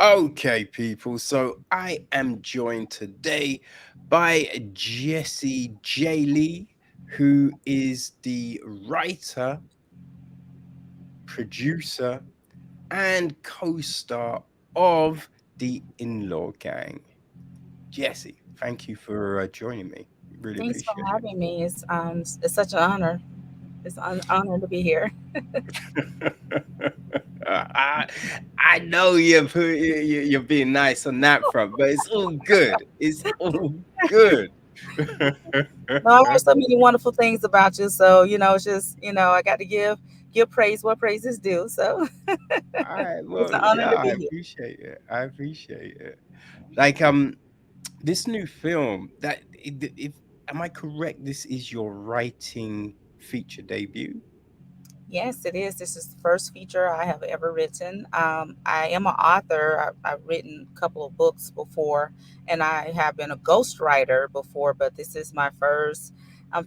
Okay, people. So I am joined today by Jessie Jalee, who is the writer, producer, and co-star of the In-Law Gang. Jessie, thank you for joining me. Really Thanks for appreciate having me. It's such an honor. It's an honor to be here. it. I I know you're being nice on that front, but it's all good. It's all good. No, I heard so many wonderful things about you. So it's just I got to give praise where praise is due. So All right, it's well, an honor yeah, to I be here. appreciate it. I appreciate it. Like, this new film that if am I correct? This is your writing feature debut. Yes, it is. This is the first feature I have ever written. I am an author. I've written a couple of books before, and I have been a ghostwriter before. But this is my first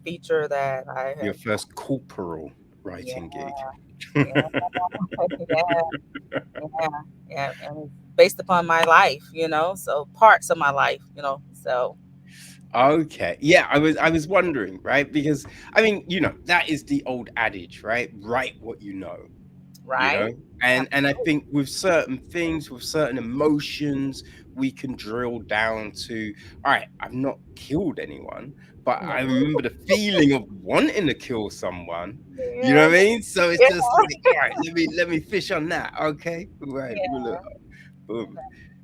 feature that I Your have. first corporal Yeah, writing gig. yeah, yeah. Yeah, yeah, and it's based upon my life, so parts of my life, so Okay. Yeah, I was wondering, right? Because I mean, that is the old adage, right? Write what you know. you right. know and I Absolutely. think with certain things, with certain emotions, we can drill down to, all right, I've not killed anyone, but No. I remember the feeling of wanting to kill someone. You know Yeah, what I mean? So it's yeah, just like, all right, let me fish on that. Okay, right, well, yeah. look, boom.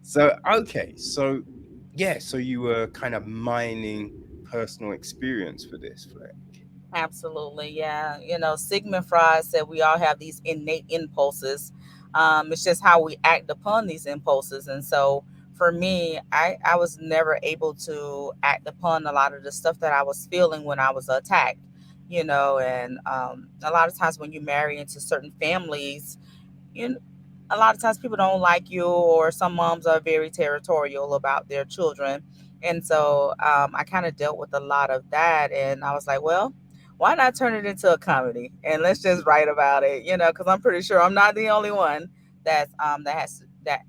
So okay, so yeah, so you were kind of mining personal experience for this flick. Absolutely, yeah. Sigmund Freud said we all have these innate impulses. It's just how we act upon these impulses. And so for me, I was never able to act upon a lot of the stuff that I was feeling when I was attacked, and a lot of times when you marry into certain families, you a lot of times people don't like you, or some moms are very territorial about their children. And so I kind of dealt with a lot of that, and I was like, well, why not turn it into a comedy and let's just write about it, because I'm pretty sure I'm not the only one that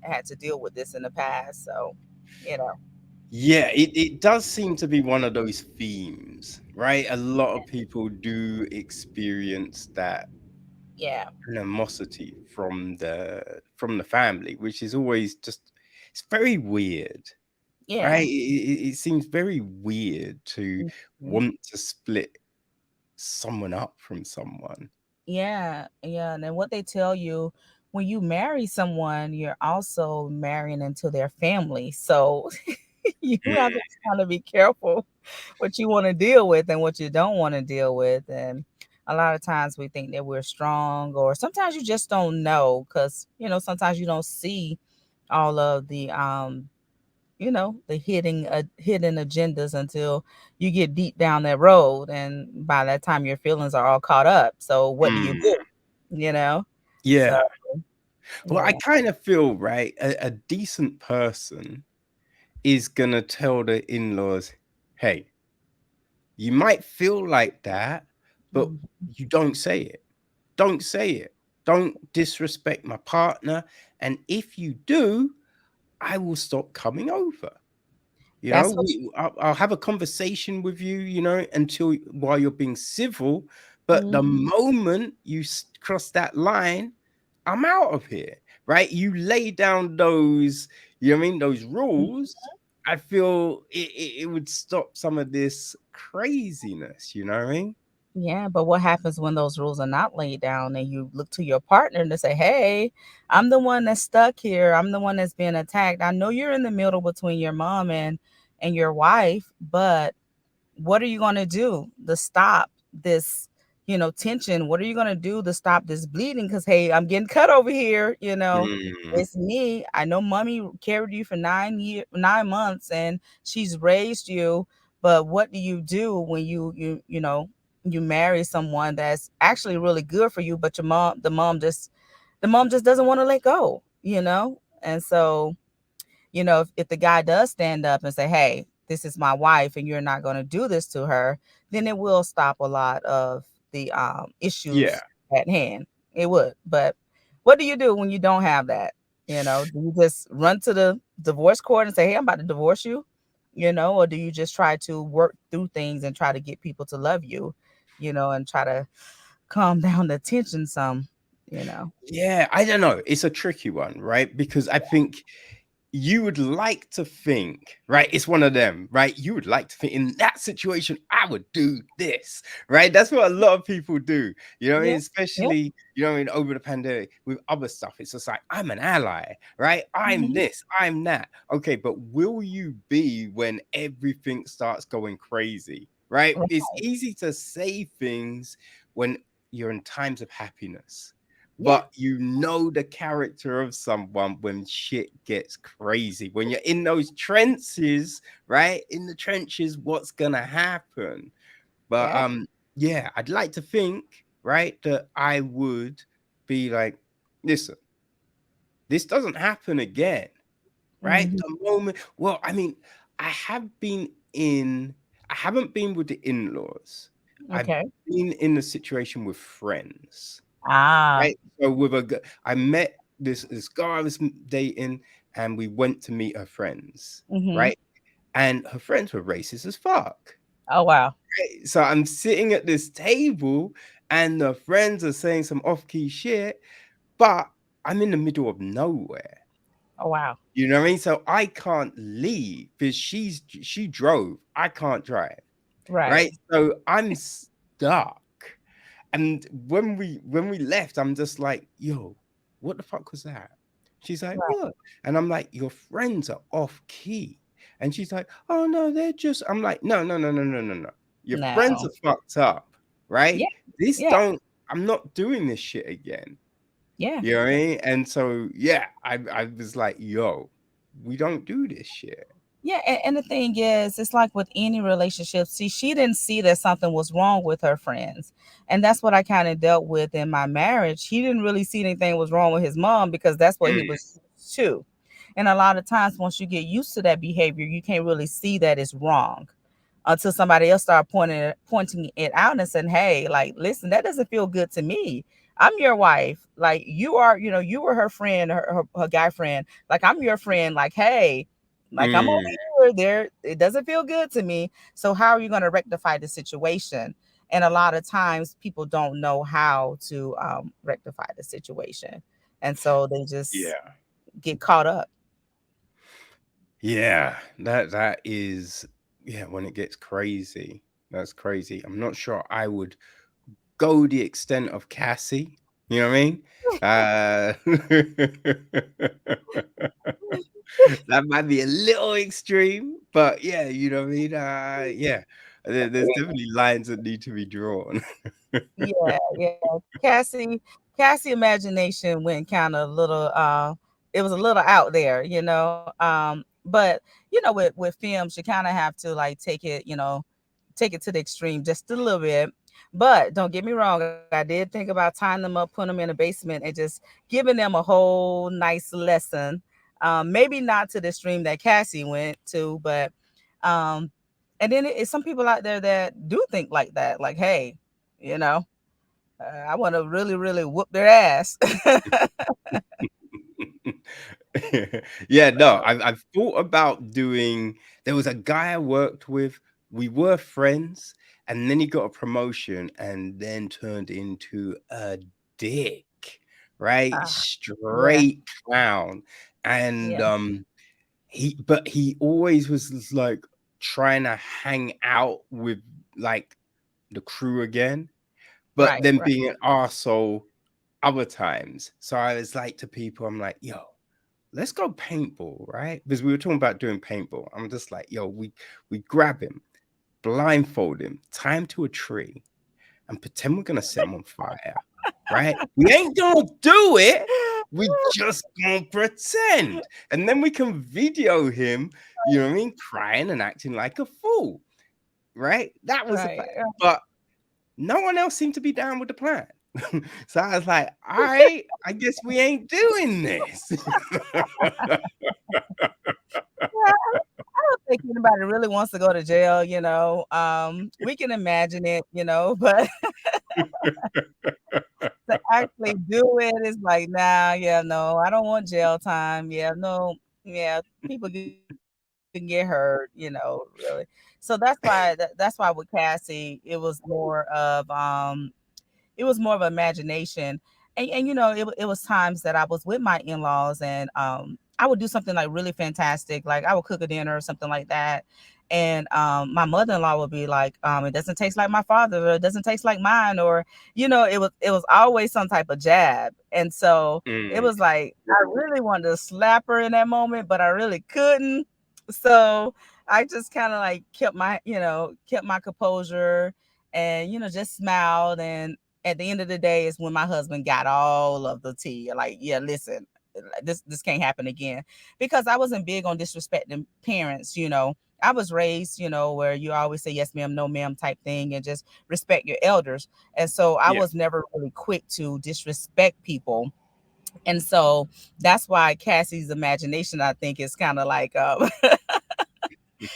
had to deal with this in the past. So you know Yeah, it does seem to be one of those themes, right? A lot of people do experience that yeah, animosity from the family, which is always just, it's very weird, yeah. right? It seems very weird to Mhm. want to split someone up from someone. Yeah, yeah. And then what they tell you, when you marry someone, you're also marrying into their family. So you have to Mm, kind of be careful what you want to deal with and what you don't want to deal with. And a lot of times we think that we're strong, or sometimes you just don't know, because sometimes you don't see all of the hidden agendas until you get deep down that road, and by that time your feelings are all caught up. So what do you mm, do? You know? So yeah. Well, I yeah. kind of feel, right, a decent person is gonna tell the in-laws, hey, you might feel like that, but Mhm. you don't say it. Don't say it. Don't disrespect my partner. And if you do, I will stop coming over. That's what. I'll have a conversation with you, until while you're being civil. But the Mhm. moment you cross that line, I'm out of here, right? You lay down those, you know what I mean, those rules. I feel it would stop some of this craziness, you know what I mean? Yeah, but what happens when those rules are not laid down and you look to your partner to say, "Hey, I'm the one that's stuck here. I'm the one that's being attacked. I know you're in the middle between your mom and your wife, but what are you going to do to stop this, tension? What are you going to do to stop this bleeding? Because hey, I'm getting cut over here. Mm, It's me. I know mommy carried you for 9 months, and she's raised you. But what do you do when you marry someone that's actually really good for you, but the mom just doesn't want to let go, and so if the guy does stand up and say, "Hey, this is my wife, and you're not going to do this to her," then it will stop a lot of the yeah. issues at hand. It would. But what do you do when you don't have that? Do you just run to the divorce court and say, "Hey, I'm about to divorce you," or do you just try to work through things and try to get people to love you, and try to calm down the tension some, you know? Yeah, I don't know. It's a tricky one, right? Because I think you would like to think, right? It's one of them, right? You would like to think in that situation, I would do this, right? That's what a lot of people do, you know what I Yeah, mean? yeah, Especially, you know what I mean, over the pandemic with other stuff. It's just like, I'm an ally, right? I'm mhm, this, I'm that. Okay, but will you be when everything starts going crazy, right? right, It's easy to say things when you're in times of happiness, yeah, but you know the character of someone when shit gets crazy. When you're in those trenches, right? In the trenches, what's gonna happen? But yeah, yeah, I'd like to think, right, that I would be like, listen, this doesn't happen again, right? mhm, The moment, well, I mean, I have been in, I haven't been with the in-laws. I've okay. been in the situation with friends. Ah, Right? So with I met this girl I was dating, and we went to meet her friends, mhm. right? And her friends were racist as fuck. Oh, wow. Right? So I'm sitting at this table, and the friends are saying some off-key shit, but I'm in the middle of nowhere. Oh, wow. You know what I mean? So I can't leave because she drove. I can't drive. Right, Right? So I'm stuck. And when we left, I'm just like, yo, what the fuck was that? She's like, right. what? And I'm like, your friends are off key. And she's like, oh no, they're just, I'm like, no, no, no, no, no, no, no. Your friends No. are fucked up, Yeah, right? This yeah, don't, I'm not doing this shit again. yeah. You know what I mean? And so yeah, I was like, yo, we don't do this shit. Yeah, and the thing is, it's like with any relationship. See, she didn't see that something was wrong with her friends, and that's what I kind of dealt with in my marriage. He didn't really see anything was wrong with his mom because that's what he Mm, was used to. And a lot of times, once you get used to that behavior, you can't really see that it's wrong until somebody else start pointing it out and saying, "Hey, like, listen, that doesn't feel good to me. I'm your wife. Like, you are, you were her friend, her guy friend. Like, I'm your friend. Like, hey, like, I'm mm, over here. There, it doesn't feel good to me. So, how are you going to rectify the situation?" And a lot of times, people don't know how to rectify the situation, and so they just yeah. get caught up. Yeah, that is, yeah, when it gets crazy. That's crazy. I'm not sure I would go the extent of Cassie. You know what I mean? Uh that might be a little extreme, but yeah, you know what I mean? Yeah. There's definitely lines that need to be drawn. Yeah, yeah. Cassie imagination went kind of a little it was a little out there, but with films you kind of have to like take it to the extreme just a little bit. But don't get me wrong, I did think about tying them up, putting them in a basement and just giving them a whole nice lesson. Maybe not to the extreme that Cassie went to, but um and then it's some people out there that do think like that, like, hey, you know I want to really, really whoop their ass. Yeah, no, I've thought about doing, there was a guy I worked with, we were friends, and then he got a promotion and then turned into a dick, right? Ah, yeah, Straight clown. And yeah, he always was just like trying to hang out with like the crew again, but right, then right, being an arsehole other times. So I was like to people, I'm like, yo, let's go paintball, right? Because we were talking about doing paintball. I'm just like, yo, we grab him, blindfold him, tie him to a tree, and pretend we're gonna set him on fire, right? We ain't gonna do it. We just gonna pretend, and then we can video him. You know what I mean? Crying and acting like a fool, right? That was the right. plan. But no one else seemed to be down with the plan. So I was like, all right, I guess we ain't doing this. Yeah, I don't think anybody really wants to go to jail. We can imagine it, but actually do it, it's like, "Nah, yeah, no, I don't want jail time. Yeah, no, yeah, people can get hurt, really." So that's why that's why with Cassie, it was more of imagination. And it was times that I was with my in-laws, and I would do something like really fantastic, like I would cook a dinner or something like that. And my mother-in-law would be like, it doesn't taste like my father, or it doesn't taste like mine, or it was always some type of jab. And so it Mm, was like I really wanted to slap her in that moment, but I really couldn't. So I just kind of like kept my composure, and just smiled. And at the end of the day is when my husband got all of the tea. Like, yeah, listen, this can't happen again, because I wasn't big on disrespecting parents. I was raised, where you always say yes ma'am, no ma'am type thing, and just respect your elders. And so I yeah. was never really quick to disrespect people. And so that's why Cassie's imagination, I think, is kind of like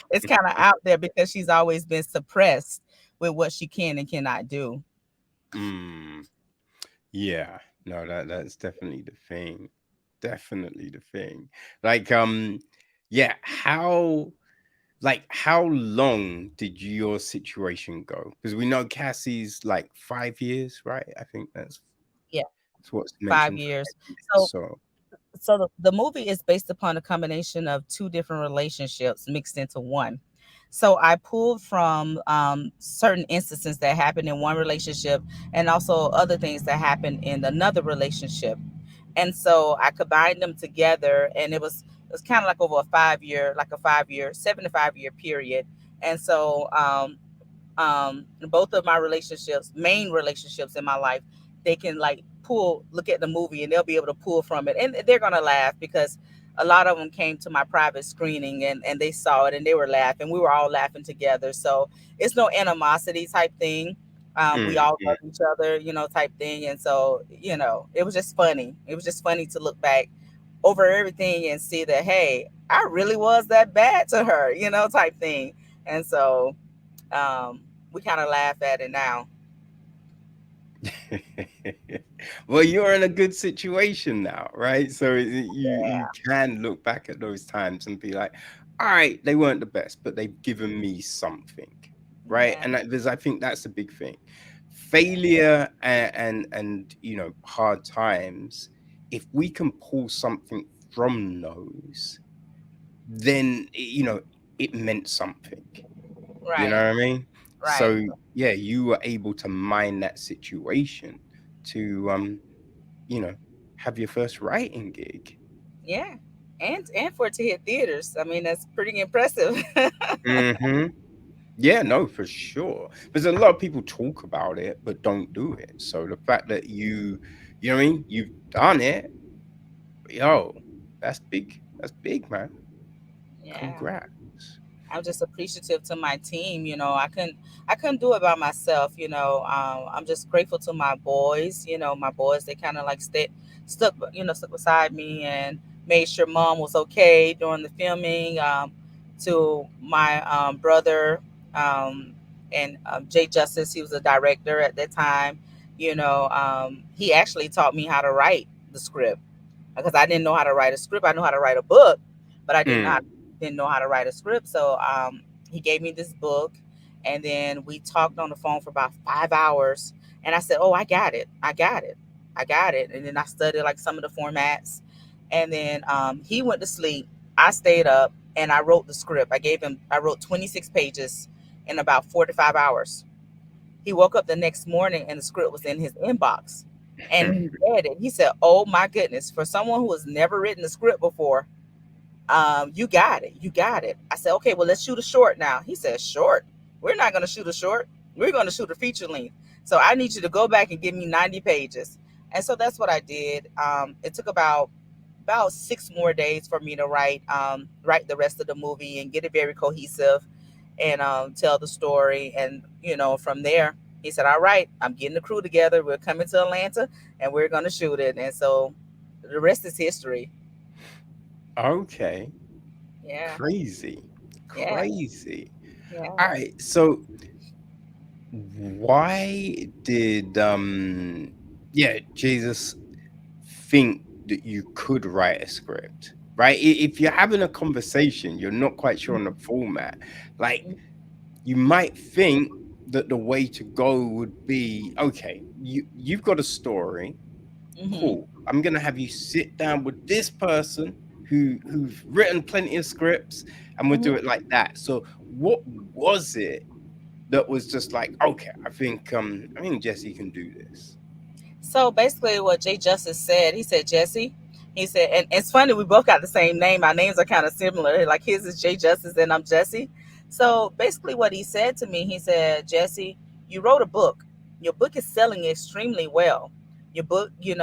it's kind of out there, because she's always been suppressed with what she can and cannot do. Mm, yeah. No, that's definitely the thing. Definitely the thing. Like, yeah, how long did your situation go? Because we know Cassie's like 5 years, right? I think Yeah, that's what's 5 mentioned. years. 5 years. So So, so the movie is based upon a combination of two different relationships mixed into one. So I pulled from certain instances that happened in one relationship, and also other things that happened in another relationship. And so I combined them together, and it was kind of like over a 5 year, 7 to 5 year period. And so both of my relationships, main relationships in my life, they can like look at the movie, and they'll be able to pull from it, and they're gonna laugh, because a lot of them came to my private screening, and they saw it, and they were laughing. We were all laughing together. So it's no animosity type thing. We mm, all love each other, type thing. And so it was just funny. It was just funny to look back over everything and see that, hey, I really was that bad to her, type thing. And so um, we kind of laugh at it now. well, you're in a good situation now, right? So you can look back at those times and be like, all right, they weren't the best, but they've given me something, right? Yeah, And I think that's a big thing. yeah, Failure and hard times. If we can pull something from those, then it meant something. You know right, what I mean? right, So yeah, you were able to mine that situation to you know, have your first writing gig. yeah, and for it to hit theaters, I mean, that's pretty impressive. Hmm. Yeah, no, for sure. Because a lot of people talk about it but don't do it. So the fact that you know what I mean, you've done it, yo, that's big. That's big, man. Yeah. Congrats. I'm just appreciative to my team. I couldn't do it by myself. I'm just grateful to my boys. My boys, they kind of like stuck beside me, and made sure mom was okay during the filming. To my brother, um, and Jay Justice, he was a director at that time. He actually taught me how to write the script, because I didn't know how to write a script. I knew how to write a book, but I Mm. didn't know how to write a script. So he gave me this book, and then we talked on the phone for about 5 hours. And I said, "Oh, I got it. I got it. I got it." And then I studied like some of the formats, and then he went to sleep. I stayed up and I wrote the script. I wrote 26 pages in about 4 to 5 hours. He woke up the next morning and the script was in his inbox. And he read it. He said, "Oh my goodness, for someone who has never written a script before, you got it. You got it." I said, "Okay, well, let's shoot a short now." He said, "Short? We're not going to shoot a short. We're going to shoot a feature length. So I need you to go back and give me 90 pages." And so that's what I did. It took about 6 more days for me to write the rest of the movie and get it very cohesive, and tell the story. And from there, he said, "All right, I'm getting the crew together. We're coming to Atlanta, and we're going to shoot it." And so the rest is history. Okay. Yeah, Crazy. yeah, Crazy. yeah. All right. So why did yeah, Jesus, think that you could write a script, right? If you're having a conversation, you're not quite sure on the format, like you might think that the way to go would be, okay, you've got a story, Mm-hmm. cool. I'm gonna have you sit down with this person who's written plenty of scripts, and we'll do Hmm. it like that. So what was it that was just like, okay, I think Jesse can do this. So basically, what Jay Justice said, he said, Jesse, he said, and it's funny, we both got the same name. Our names are kind of similar. Like his is Jay Justice, and I'm Jesse. So basically, what he said to me, he said, Jesse, you wrote a book. Your book is selling extremely well. Your book, you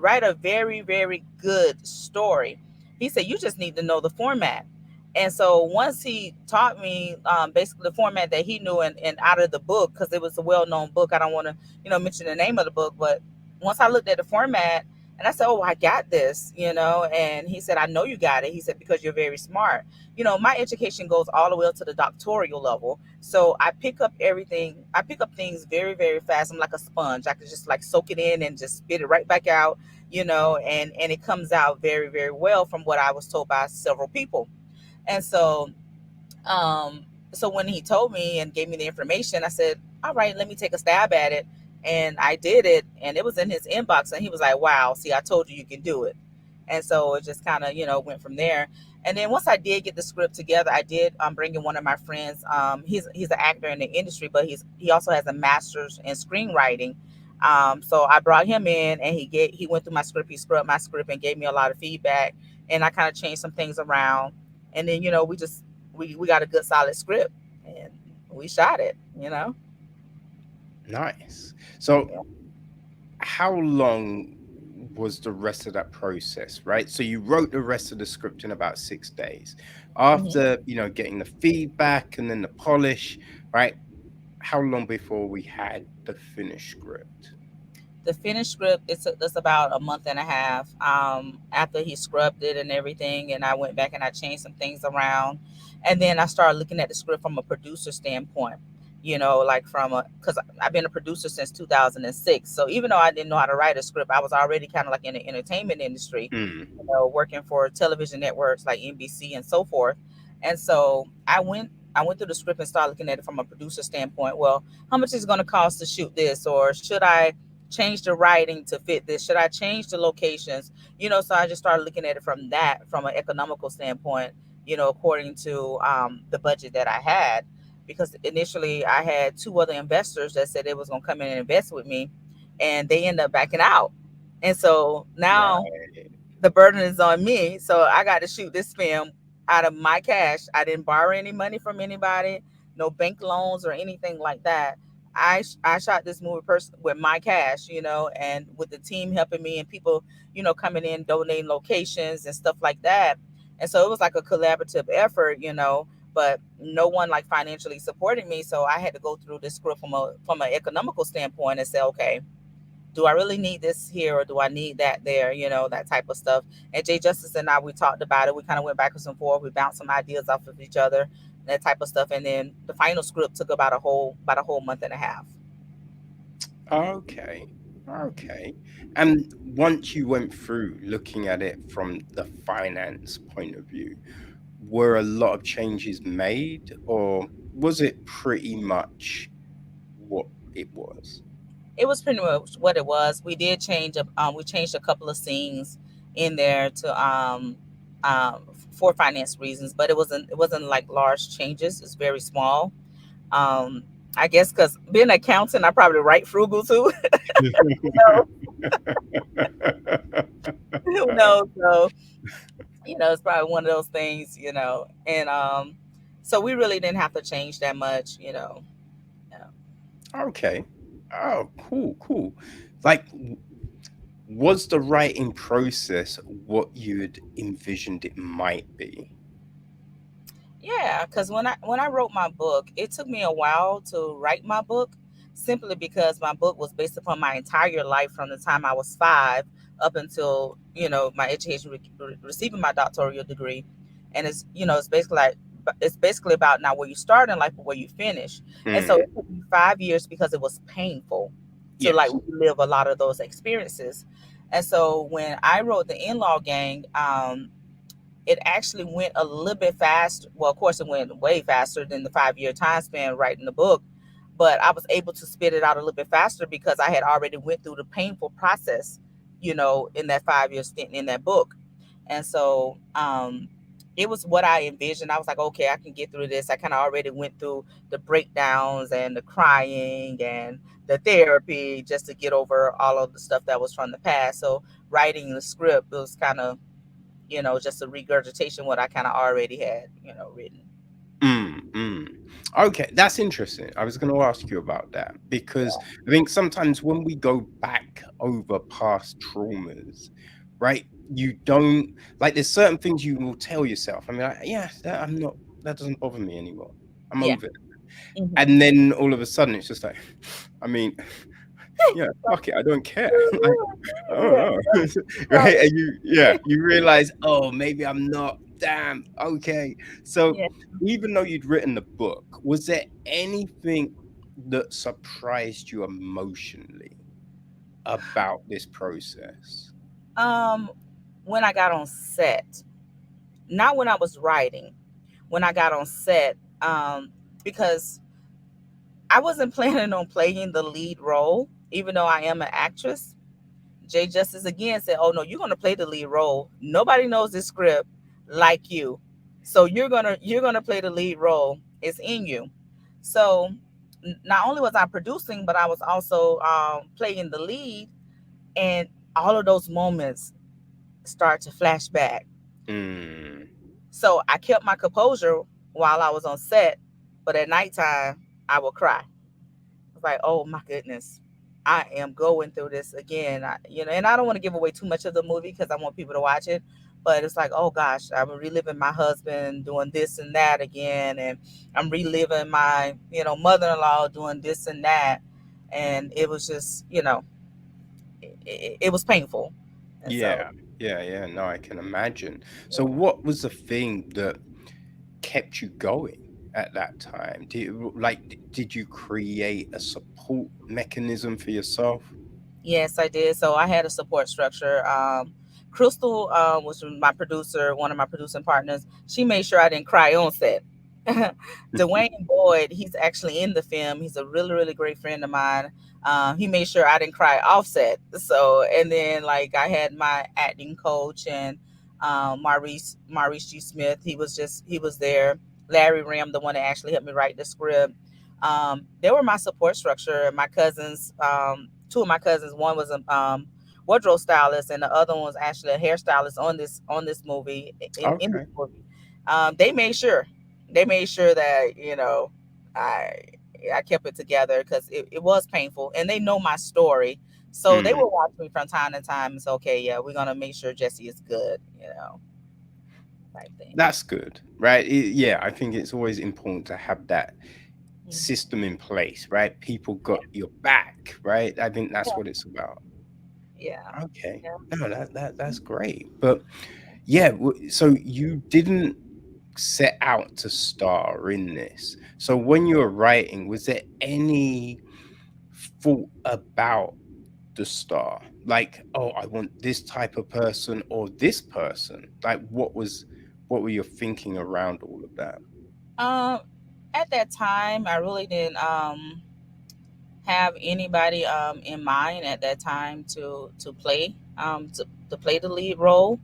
write a very, very good story. He said, you just need to know the format. And so once he taught me basically the format that he knew and out of the book, because it was a well known book, I don't want to mention the name of the book. But once I looked at the format and I said, oh, I got this, and he said, I know you got it. He said, because you're very smart. My education goes all the way up to the doctoral level. So I pick up everything. I pick up things very, very fast. I'm like a sponge. I can just like soak it in and just spit it right back out, and it comes out very, very well from what I was told by several people. And um, so when he told me and gave me the information, I said, all right, let me take a stab at it. And I did it, and it was in his inbox, and he was like, wow, see, I told you you can do it. And so it just kind of, went from there. And then once I did get the script together, I did bring in one of my friends. He's an actor in the industry, but he also has a master's in screenwriting. So I brought him in, and he went through my script, he scrubbed my script, and gave me a lot of feedback. And I kind of changed some things around. And then we got a good solid script, and we shot it. Nice. So Yeah. how long was the rest of that process, right? So you wrote the rest of the script in about 6 days. Mhm. After, getting the feedback and then the polish, right? How long before we had the finished script? The finished script, it took us about a month and a half after he scrubbed it and everything, and I went back and I changed some things around. And then I started looking at the script from a producer standpoint, like from a, because I've been a producer since 2006. So even though I didn't know how to write a script, I was already kind of like in the entertainment industry, Mm, working for television networks like NBC and so forth. And so I went through the script and started looking at it from a producer standpoint. Well, how much is it going to cost to shoot this, or should I change the writing to fit this? Should I change the locations? So I just started looking at it from an economical standpoint, according to the budget that I had. Because initially I had two other investors that said they was going to come in and invest with me, and they end up backing out. And so now right. the burden is on me. So I got to shoot this film out of my cash. I didn't borrow any money from anybody, no bank loans or anything like that. I shot this movie with my cash, and with the team helping me and people, coming in, donating locations and stuff like that. And so it was like a collaborative effort, but no one like financially supporting me. So I had to go through this script from an economical standpoint and say, okay, do I really need this here or do I need that there? That type of stuff. And Jay Justice and I, we talked about it. We kind of went backwards and forth. We bounced some ideas off of each other, that type of stuff. And then the final script took about a whole month and a half. Okay. Okay. And once you went through looking at it from the finance point of view, were a lot of changes made, or was it pretty much what it was? It was pretty much what it was. We changed a couple of scenes in there to for finance reasons, but it wasn't like large changes. It's very small. Um, I guess because being an accountant, I probably write frugal too. So who knows? So it's probably one of those things. And so we really didn't have to change that much. Yeah. Okay. Oh, cool, cool. Like, was the writing process what you had envisioned it might be? Yeah, because when I wrote my book, it took me a while to write my book, simply because my book was based upon my entire life from the time I was 5 up until my education, receiving my doctoral degree. And it's basically about not where you start in life, but where you finish. And so Mm, it took me 5 years because it was painful. to like Yes. relive a lot of those experiences. And so when I wrote the in-law gang, it actually went a little bit fast. Well, of course, it went way faster than the 5 year time span writing the book, but I was able to spit it out a little bit faster because I had already went through the painful process, in that 5 year stint in that book. And so it was what I envisioned. I was like, okay, I can get through this. I kind of already went through the breakdowns and the crying and the therapy just to get over all of the stuff that was from the past. So writing the script was kind of, just a regurgitation what I kind of already had, written. Mm, mm. Okay, that's interesting. I was going to ask you about that because I think sometimes when we go back over past traumas, right? You don't like. There's certain things you will tell yourself. I mean, yeah, I'm not. That doesn't bother me anymore. I'm Yeah. over it. Hmm. And then all of a sudden, it's just like, I mean, yeah, fuck it, I don't care. Like, I don't Yeah. know, Right. right? And you realize, oh, maybe I'm not. Damn, okay. So Yeah. even though you'd written the book, was there anything that surprised you emotionally about this process? Um, when I got on set, not when I was writing, when I got on set, because I wasn't planning on playing the lead role, even though I am an actress. Jay Justice again said, "Oh no, you're gonna play the lead role. Nobody knows this script like you, so you're gonna play the lead role. It's in you." So not only was I producing, but I was also playing the lead, and all of those moments start to flash back. Mm, So I kept my composure while I was on set, but at nighttime I would cry. It's like, oh my goodness, I am going through this again. And I don't want to give away too much of the movie because I want people to watch it. But it's like, oh gosh, I'm reliving my husband doing this and that again, and I'm reliving my, mother-in-law doing this and that, and it was just, it was painful, and so yeah, yeah. No, I can imagine. So, yeah. what was the thing that kept you going at that time? Did you create a support mechanism for yourself? Yes, I did. So I had a support structure. Crystal was my producer, one of my producing partners. She made sure I didn't cry on set. Dwayne Boyd, he's actually in the film. He's a really, really great friend of mine. He made sure I didn't cry off set. So, and then like I had my acting coach and Maurice G. Smith. He was there. Larry Ram, the one that actually helped me write the script. They were my support structure. My cousins, two of my cousins, one was a wardrobe stylist, and the other one was actually a hairstylist on this movie in this Okay. movie. They made sure that I I kept it together because it was painful, and they know my story, so they Mm, will watch me from time to time and say, okay, yeah, we're gonna make sure Jesse is good, type thing. that's good, right? Yeah, I think it's always important to have that Mhm. system in place, right? People got your back, right? I think that's Yeah, what it's about. yeah, Okay. yeah. No, that's great. But yeah, so you didn't set out to star in this. So when you were writing, was there any thought about the star? Like, oh, I want this type of person or this person. Like, what were you thinking around all of that? Um, at that time, I really didn't have anybody in mind at that time to play the lead role.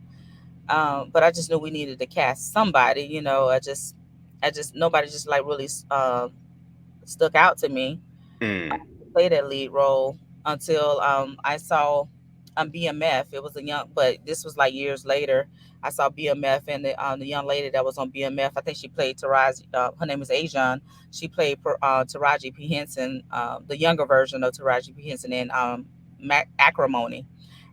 But I just knew we needed to cast somebody. I just nobody just like really stuck out to me Mm, play that lead role until I saw BMF. It was a young, but this was like years later. I saw BMF, and the young lady that was on BMF, I think she played Taraji. Her name is Ajan. She played Taraji P Henson, the younger version of Taraji P Henson in Acrimony.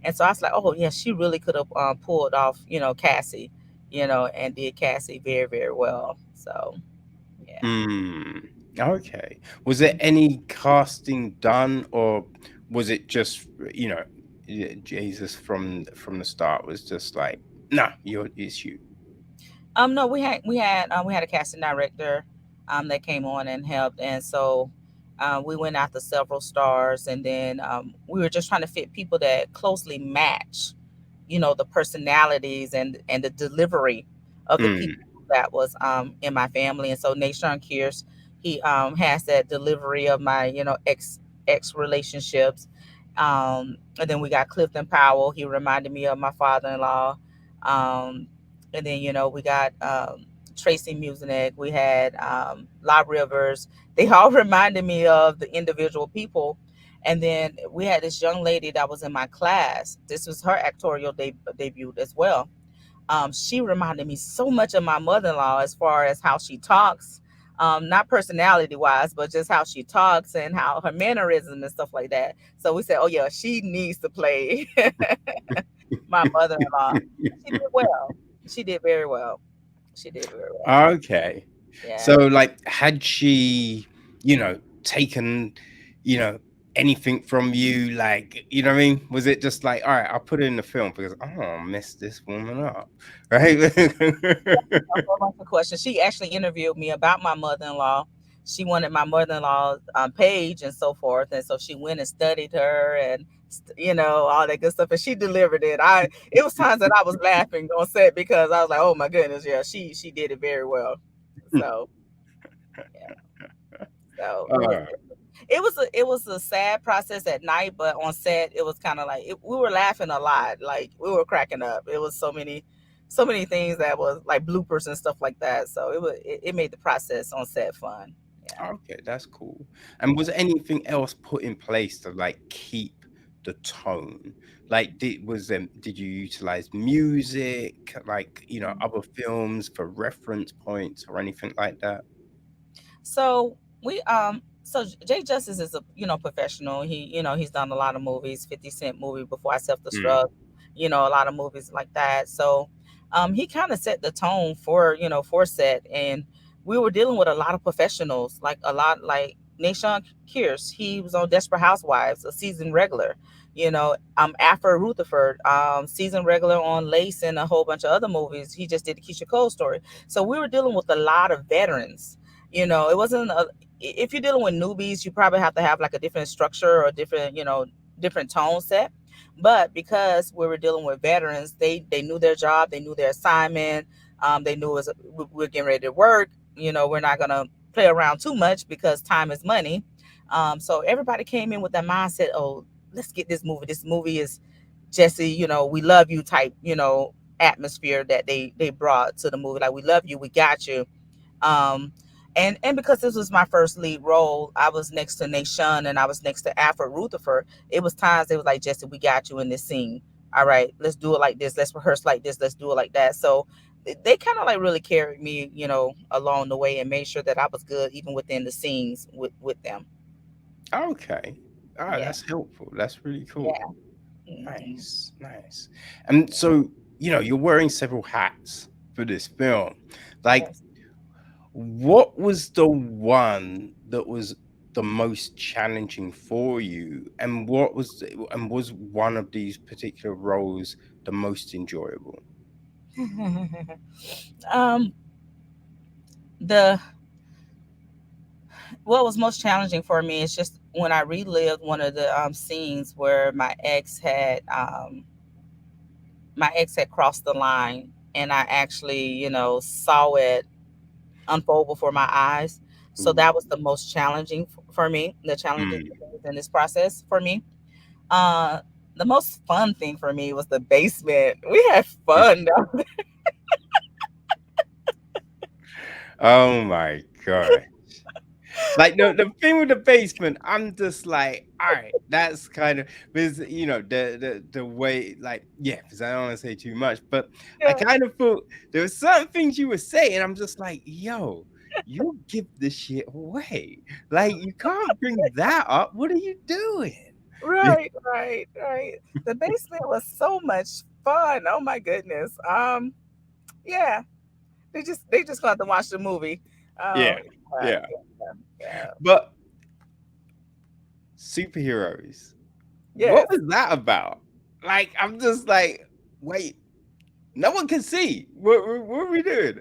And so I was like, oh yeah, she really could have pulled off, Cassie, and did Cassie very, very well. So yeah. mm. Okay. Was there any casting done, or was it just Jesus from the start was just like, nah, it's you. No, we had a casting director that came on and helped, and so We went after several stars, and then we were just trying to fit people that closely match, the personalities and the delivery of the Mm. people that was in my family. And so Nation Kears, he has that delivery of my ex relationships. And then we got Clifton Powell. He reminded me of my father-in-law. And then we got Tracy Musnick. We had La Rivers. They all reminded me of the individual people. And then we had this young lady that was in my class. This was her actorial debut as well. She reminded me so much of my mother-in-law as far as how she talks, not personality wise, but just how she talks and how her mannerism and stuff like that. So we said, oh yeah, she needs to play my mother-in-law. She did well. She did very well. She did very well. Okay. Yeah. So, like, had she, taken, you know, anything from you? Like, you know what I mean? Was it just like, all right, I'll put it in the film because I don't mess this woman up, right? A whole bunch of questions. She actually interviewed me about my mother-in-law. She wanted my mother-in-law's page and so forth, and so she went and studied her and all that good stuff. And she delivered it. It was times that I was laughing on set because I was like, oh my goodness, yeah, she did it very well. So yeah, so it was uh, it was a sad process at night, but on set it was kind of like we were laughing a lot, like we were cracking up. It was so many things that was like bloopers and stuff like that. So it made the process on set fun. Yeah. okay, that's cool. And was anything else put in place to like keep the tone? Like, did you utilize music, like other films for reference points or anything like that? So Jay Justice is a professional. He's done a lot of movies, 50 Cent movie Before I Self Mm, Destruct, a lot of movies like that. So he kind of set the tone for set, and we were dealing with a lot of professionals, like a lot like Nashon Kears. He was on Desperate Housewives, a season regular. Afro Rutherford, season regular on Lace and a whole bunch of other movies. He just did the Keisha Cole story. So we were dealing with a lot of veterans. It wasn't if you're dealing with newbies, you probably have to have like a different structure or different tone set. But because we were dealing with veterans, they knew their job, they knew their assignment, they knew we're getting ready to work. We're not gonna play around too much because time is money. So everybody came in with that mindset. Oh, let's get this movie. This movie is Jesse. We love you type. Atmosphere that they brought to the movie. Like we love you, we got you. um and because this was my first lead role, I was next to Nation and I was next to Alfred Rutherford. It was times they was like, Jesse, we got you in this scene. All right, let's do it like this, let's rehearse like this, let's do it like that. So they kind of like really carried me, along the way and made sure that I was good even within the scenes with them. okay. Ah, Yeah. that's helpful. That's really cool. Yeah. Hmm. Nice, nice. And so, you're wearing several hats for this film. Like, Yes. what was the one that was the most challenging for you? And was one of these particular roles the most enjoyable? um the what was most challenging for me is just when I relived one of the scenes where my ex had crossed the line, and I actually, saw it unfold before my eyes. So Ooh. that was the most challenging for me, the challenging Mm. things in this process for me. Uh, the most fun thing for me was the basement. We had fun. Oh my god. Like the thing with the basement, I'm just like, all right, that's kind of because the way, like, yeah, because I don't want to say too much, but I Yeah, kind of thought there were certain things you were saying. I'm just like, yo, you give this shit away. Like, you can't bring that up. What are you doing? right, right, right. The basement was so much fun. Oh my goodness. Yeah, they just got to watch the movie. Yeah, Yeah, yeah. yeah, yeah. But superheroes, what Yes, was that about? Like, I'm just like, wait, no one can see. What are we doing?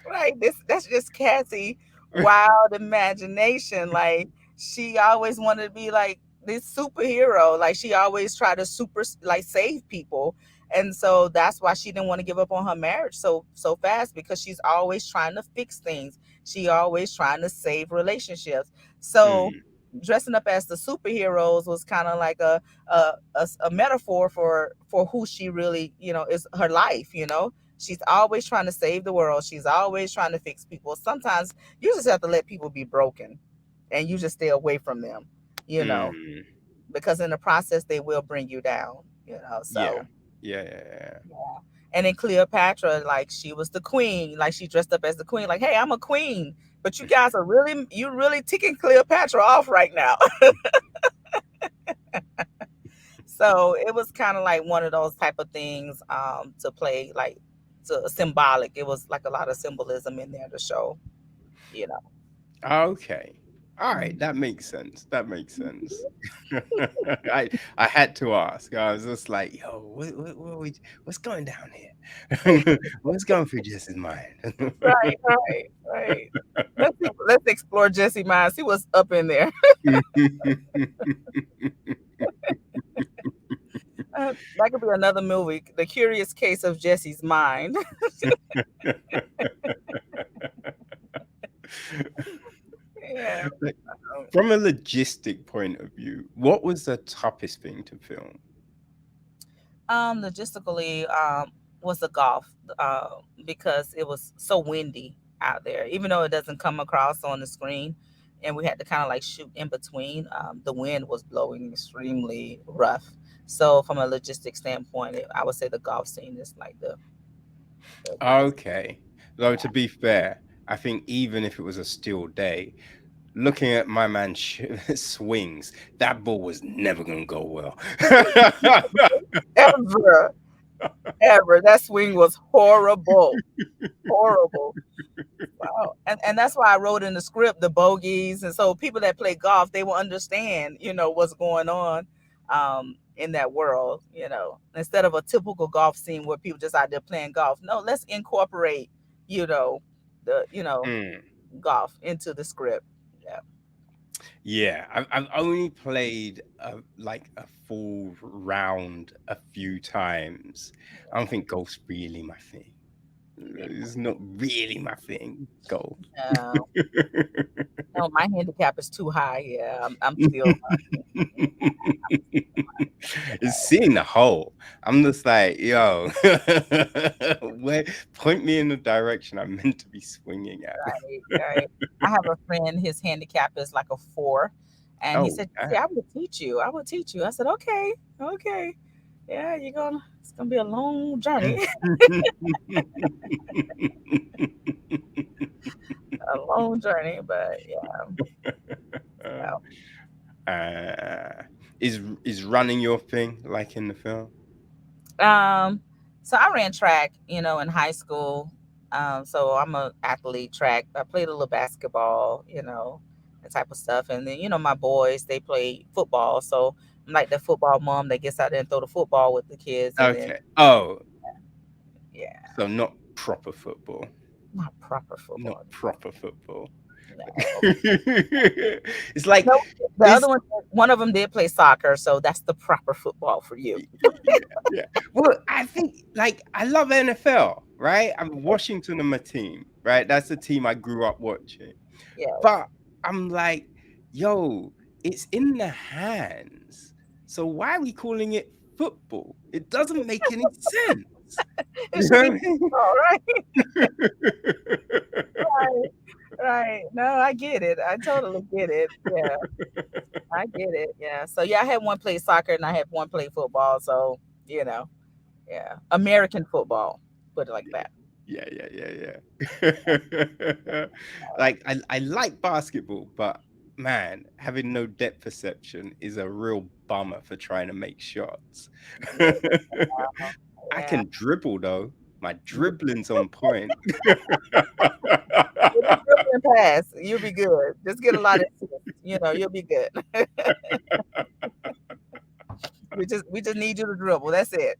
right. That's just Cassie wild imagination. Like she always wanted to be like this superhero. Like she always tried to super like save people. And so that's why she didn't want to give up on her marriage so fast, because she's always trying to fix things. She always trying to save relationships. So Mm, dressing up as the superheroes was kind of like a metaphor for who she really, is her life, She's always trying to save the world. She's always trying to fix people. Sometimes you just have to let people be broken and you just stay away from them, you know, mm, because in the process they will bring you down. yeah, So yeah, yeah, yeah. And then Cleopatra, like she was the queen, like she dressed up as the queen, like, hey, I'm a queen. But you really ticking Cleopatra off right now. So it was kind of like one of those type of things to play like to symbolic. It was like a lot of symbolism in there to show, you know. yeah. Okay. All right, that makes sense. That makes sense. I had to ask. I was just like, yo, what's going down here? What's going through Jess's mind? Right, right, right. Let's explore Jesse Mind. See what's up in there. That could be another movie, The Curious Case of Jesse's Mind. Yeah. Like, from a logistic point of view, what was the toughest thing to film? Logistically, was the golf, because it was so windy out there. Even though it doesn't come across on the screen, and we had to kind of like shoot in between. The wind was blowing extremely rough. So from a logistic standpoint, I would say the golf scene is like the biggest. Okay. Though to be fair, I think even if it was a still day, looking at my man swings, that ball was never gonna go well. Ever, ever. That swing was horrible, horrible. Wow. And that's why I wrote in the script the bogeys, and so people that play golf, they will understand, what's going on in that world, Instead of a typical golf scene where people just out there playing golf. No, let's incorporate, you know, the Mm. golf into the script. Yeah. Yeah, I've only played like a full round a few times. I don't think golf's really my thing. It's not really my thing, golf. No, no, my handicap is too high. Yeah, I'm still It's seeing the hole. I'm just like, yo, where point me in the direction I'm meant to be swinging at. right, right. I have a friend, his handicap is like a 4. And he Oh, said, see, damn. I will teach you. I will teach you. I said, okay, okay. Yeah, it's gonna be a long journey. A long journey, but yeah. So, uh, is running your thing like in the film? um, so I ran track, in high school. So I'm a athlete track. I played a little basketball, that type of stuff. And then, my boys, they play football. So I'm like the football mom that gets out there and throw the football with the kids. And then, Okay. Oh, yeah, so not proper football. not proper Not football. proper football. No. It's like No, the other this. one of them did play soccer. So that's the proper football for you. Yeah, yeah. Well, I think like I love NFL, right? I'm Washington and my team, right? That's the team I grew up watching. Yes. But I'm like, yo, it's in the hands. So why are we calling it football? It doesn't make any sense. It You should know be what I mean? all right. Right. Right. No, I get it. I totally get it. Yeah, I get it. Yeah. So yeah, I had one play soccer and I had one play football. So, you know, yeah. American football. Put it like that. Yeah, yeah, yeah, yeah. Like I like basketball, but man, having no depth perception is a real bummer for trying to make shots. Yeah. I Yeah. can dribble though. My Yeah. dribbling's on point. Just dribble and pass. You'll be good. Just get a lot of assists. You'll be good. We just need you to dribble. That's it.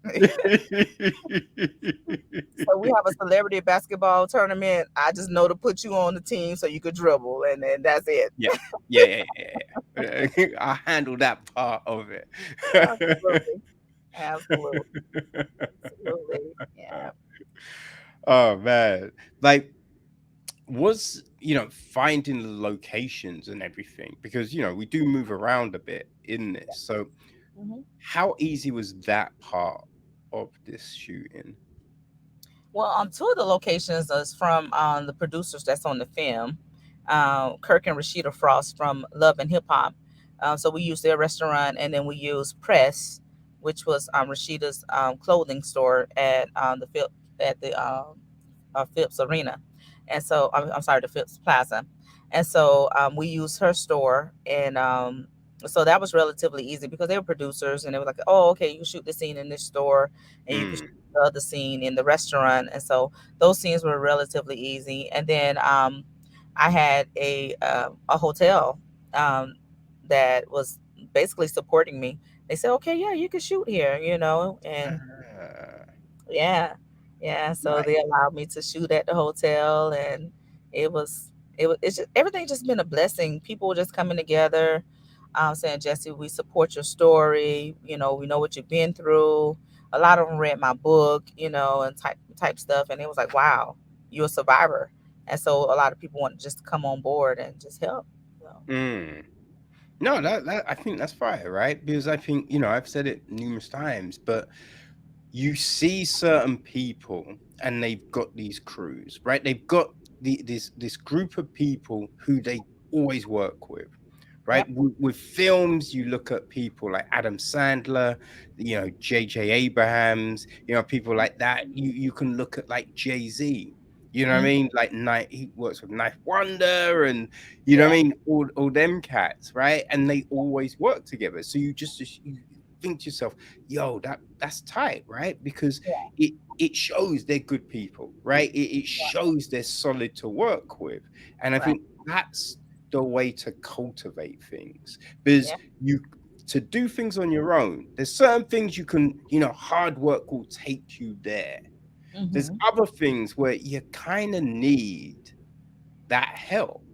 So we have a celebrity basketball tournament. I just know to put you on the team so you could dribble, and then that's it. Yeah. Yeah. I handle that part of it. Absolutely, absolutely, absolutely. Yeah. Oh man. Like was finding the locations and everything, because we do move around a bit in this. So Mhm. how easy was that part of this shooting? Well, two of the locations is from the producers that's on the film, Kirk and Rashida Frost from Love and Hip Hop. So we used their restaurant, and then we used Press, which was Rashida's clothing store at the Phipps Arena, and so I'm sorry, the Phipps Plaza, and so we used her store, and so that was relatively easy because they were producers, and they were like, oh, okay, you can shoot the scene in this store, and you can shoot Mm. the other scene in the restaurant, and so those scenes were relatively easy. And then I had a hotel that was basically supporting me. They said, okay, yeah, you can shoot here, and Ah, yeah, yeah. So right. they allowed me to shoot at the hotel, and it was it's just everything just been a blessing. People were just coming together, saying, Jesse, we support your story. We know what you've been through. A lot of them read my book, and type stuff, and it was like, wow, you're a survivor. And so a lot of people want to just come on board and just help. So, Mm. No, that I think that's fire, right? Because I think, I've said it numerous times, but you see certain people and they've got these crews, right? They've got this group of people who they always work with, right? yep. With films, you look at people like Adam Sandler, J.J. Abrahams, people like that. You can look at like Jay-Z. You know what I Mhm. mean? Like Night, he works with Knife Wonder, and you know what Yeah. I mean. All them cats, right? And they always work together. So you think to yourself, yo, that's tight, right? Because Yeah. it shows they're good people, right? It shows they're solid to work with, and I Right. think that's the way to cultivate things. Because Yeah. you to do things on your own, there's certain things you can, hard work will take you there. There's Hmm. other things where you kind of need that help,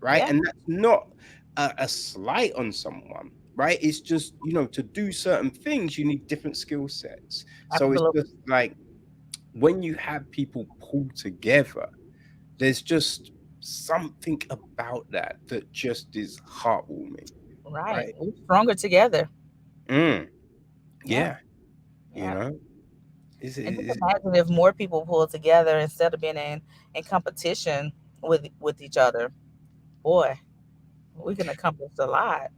right? Yeah. And that's not a slight on someone, right? It's just, to do certain things, you need different skill sets. So it's Absolutely. just like when you have people pull together, there's just something about that that just is heartwarming, Right. right? We're stronger together. Mm, Yeah. yeah, you Yeah. know, is And just it? imagine if more people pull together instead of being in competition with each other. Boy, we can accomplish a lot.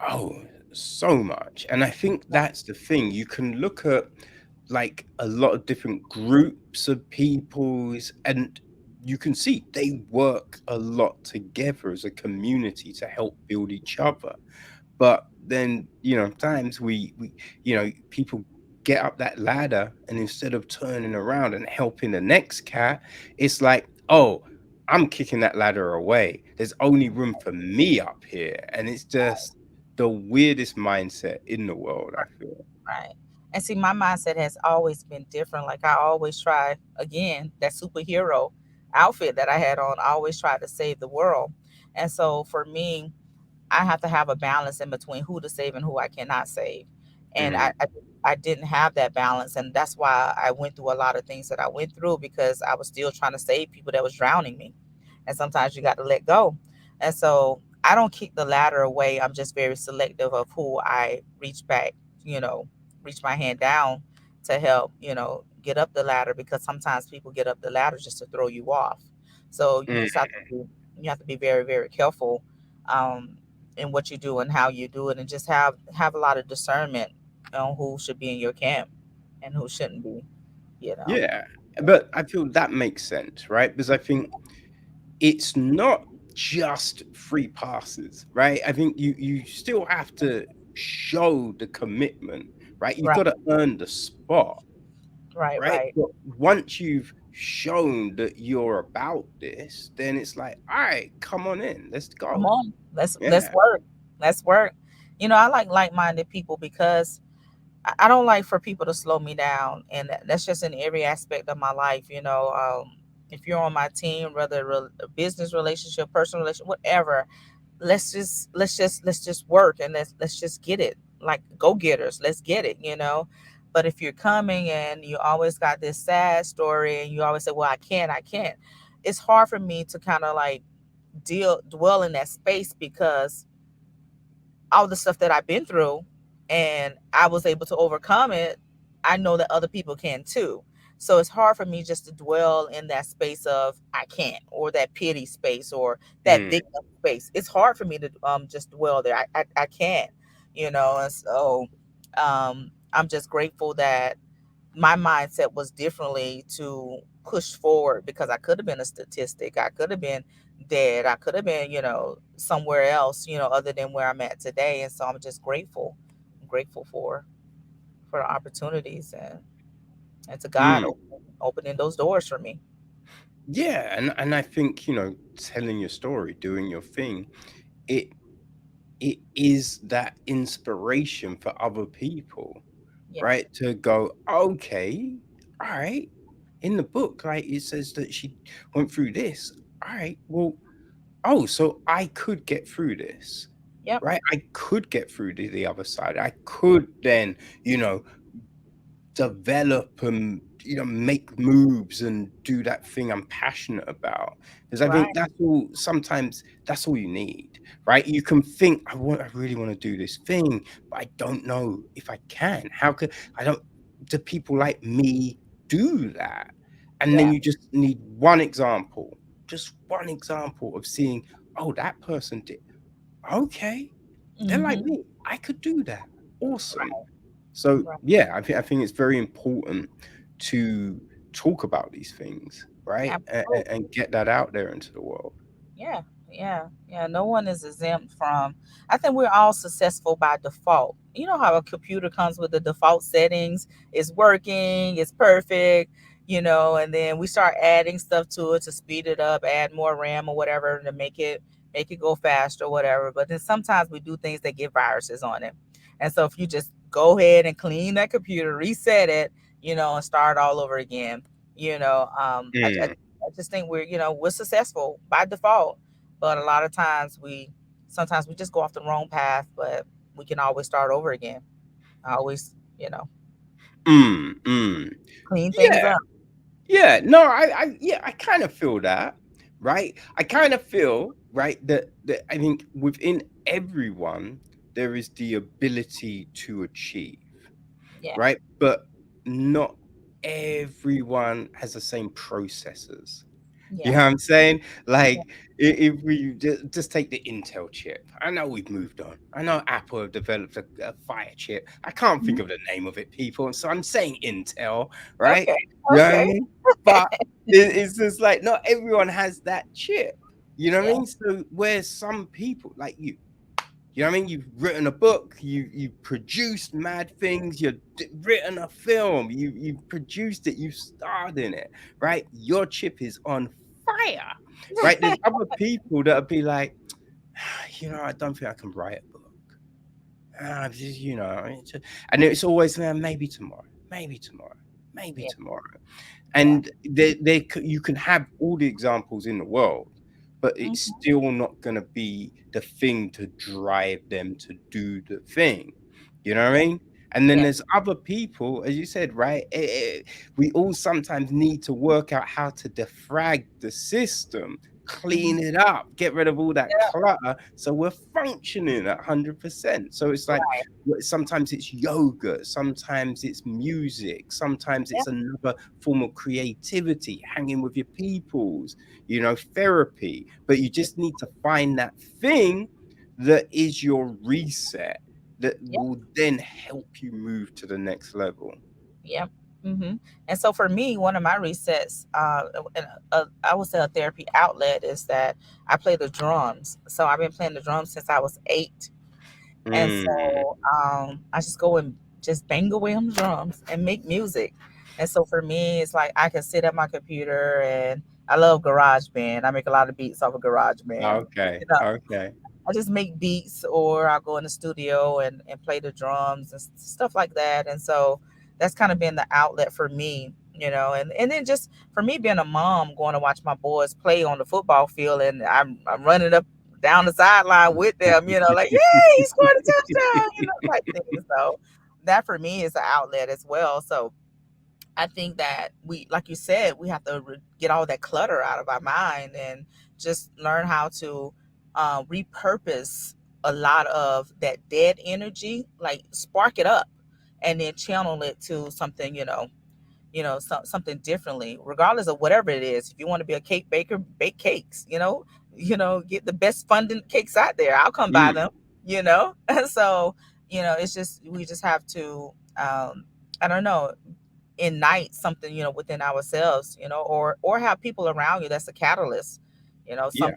Oh, so much. And I think that's the thing. You can look at like a lot of different groups of peoples, and you can see they work a lot together as a community to help build each other. But then, times people get up that ladder, and instead of turning around and helping the next cat, it's like, oh, I'm kicking that ladder away. There's only room for me up here. And it's just the weirdest mindset in the world, I feel. Right. And see, my mindset has always been different. Like I always try again that superhero outfit that I had on. I always try to save the world. And so for me, I have to have a balance in between who to save and who I cannot save. And Mhm. I didn't have that balance. And that's why I went through a lot of things that I went through because I was still trying to save people that was drowning me. And sometimes you got to let go. And so I don't kick the ladder away. I'm just very selective of who I reach back, you know, reach my hand down to help, get up the ladder because sometimes people get up the ladder just to throw you off. So Mm. you have to be very, very careful um, in what you do and how you do it, and just have a lot of discernment on who should be in your camp and who shouldn't be. You know. Yeah. But I feel that makes sense, right? Because I think it's not just free passes, right? I think you still have to show the commitment, right? You've Right, got to earn the spot, right, right? right. But once you've shown that you're about this, then it's like, all right, come on in, let's Come go. on, let's Yeah. work. Let's work. I like minded people because I don't like for people to slow me down, and that's just in every aspect of my life. If you're on my team, whether a business relationship, personal relationship, whatever, let's just work, and let's just get it, like go getters. Let's get it. But if you're coming and you always got this sad story, and you always say, "Well, I can't," it's hard for me to kind of like dwell in that space, because all the stuff that I've been through and I was able to overcome it, I know that other people can too. So it's hard for me just to dwell in that space of I can't, or that pity space, or that Mm, victim space. It's hard for me to just dwell there. I can't, and so I'm just grateful that my mindset was differently to push forward, because I could have been a statistic. I could have been dead. I could have been, somewhere else, other than where I'm at today. And so I'm just grateful. I'm grateful for the opportunities, and to God mm. opening those doors for me. Yeah, and I think, telling your story, doing your thing, it it is that inspiration for other people, Yeah. right? To go, okay, all right. In the book, like it says that she went through this. All right, well, oh, so I could get through this, Yep. right? I could get through to the other side. I could then, develop and make moves and do that thing I'm passionate about, because I think Right. that's all. Sometimes that's all you need, right? You can think, I really want to do this thing, but I don't know if I can. How could I don't do people like me do that? And then Yeah. you just need one example, just one example of seeing, oh, that person did, okay, they're like Mm-hmm. me, I could do that, awesome. So Right. yeah, I think it's very important to talk about these things, right? And Absolutely. get that out there into the world. Yeah, yeah. No one is exempt from. I think we're all successful by default. You know how a computer comes with the default settings. It's working. It's perfect. And then we start adding stuff to it to speed it up, add more RAM or whatever to make it go faster or whatever. But then sometimes we do things that get viruses on it. And so if you just go ahead and clean that computer, reset it, and start all over again, Mm. I just think we're successful by default, but a lot of times sometimes we just go off the wrong path, but we can always start over again. I always, Mm, mm. clean things Yeah, up. yeah. No, yeah, I kind of feel that, right? I kind of feel, right, that I think within everyone there is the ability to achieve, Yeah, right? But not everyone has the same processes. You yeah, know what I'm saying? yeah. Like, if we just take the Intel chip, I know we've moved on. I know Apple have developed a fire chip. I can't think Mhm. of the name of it, people. And so I'm saying Intel, right? Okay, You know what I okay. mean? But it's just like not everyone has that chip. You know what I Yeah, mean? So where some people like you know what I mean? You've written a book, you've produced mad things, you've written a film, you've produced it, you've starred in it, right? Your chip is on fire, right? There's other people that'll be like, I don't think I can write a book. Just, and it's always maybe tomorrow, maybe tomorrow, maybe yeah, tomorrow. yeah. And you can have all the examples in the world, but it's Hmm. still not going to be the thing to drive them to do the thing. You know what I Yeah, mean? And then yeah. there's other people, as you said, right? We all sometimes need to work out how to defrag the system, Hmm. clean it up, get rid of all that Yeah. clutter, so we're functioning at 100%. So it's like Right. sometimes it's yoga, sometimes it's music, sometimes Yeah, it's another form of creativity, hanging with your peoples, therapy. But you yeah, just need to find that thing that is your reset that yeah, will then help you move to the next level. yeah. Hmm. And so for me, one of my resets, and I would say a therapy outlet, is that I play the drums. So I've been playing the drums since I was 8. And Mm. so I just go and just bang away on the drums and make music. And so for me, it's like I can sit at my computer, and I love Garage Band. I make a lot of beats off of Garage Band. Okay. You know, Okay. I just make beats, or I'll go in the studio and play the drums and stuff like that. And so that's kind of been the outlet for me, and then just for me being a mom, going to watch my boys play on the football field, and I'm running up down the sideline with them, like, hey, he scored a touchdown, type thing. So that for me is an outlet as well. So I think that we, like you said, we have to get all that clutter out of our mind and just learn how to repurpose a lot of that dead energy, like spark it up, and then channel it to something, something differently, regardless of whatever it is. If you want to be a cake baker, bake cakes. Get the best funding cakes out there. I'll come buy Mm, them. And so it's just we just have to. I don't know, ignite something within ourselves, or have people around you that's a catalyst. yeah.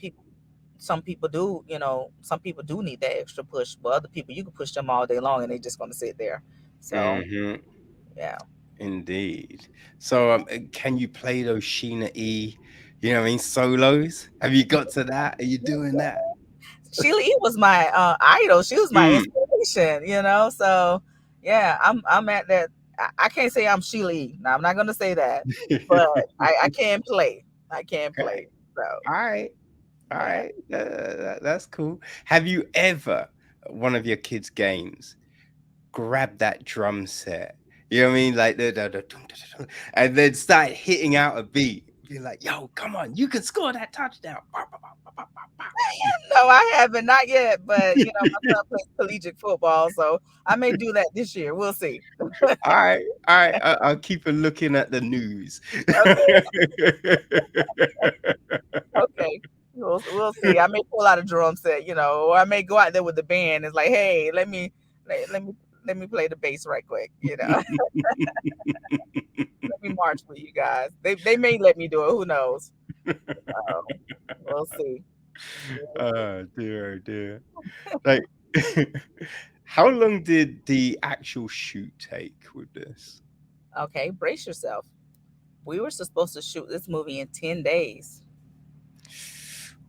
Some people do, some people do need that extra push, but other people, you can push them all day long and they're just going to sit there. So Hmm. yeah. Indeed. So, can you play those Sheena E, solos? Have you got to that? Are you doing that? Sheila E was my idol. She was my Mm. inspiration, so yeah, I'm at that. I can't say I'm Sheila E. Now I'm not gonna say that, but I can play. I can play. Okay. So All right. All yeah. right. That's cool. Have you ever, at one of your kids' games, grabbed that drum set? You know what I mean? Like the dum, dum, dum, dum, and then start hitting out a beat. Be like, yo, come on, you can score that touchdown. Bah, bah, bah, bah, bah, bah, No, I haven't, not yet. But my bah. son plays collegiate football, so I may do that this year. We'll see. All right, all right. I'll keep a looking at the news. Okay, okay. We'll see. I may pull out a drum set, or I may go out there with the band. It's like, hey, let me play the bass right quick. Let me march with you guys. They may let me do it. Who knows? Um, we'll see. We'll see. Oh dear, oh dear. Like, how long did the actual shoot take with this? Okay, brace yourself. We were supposed to shoot this movie in 10 days.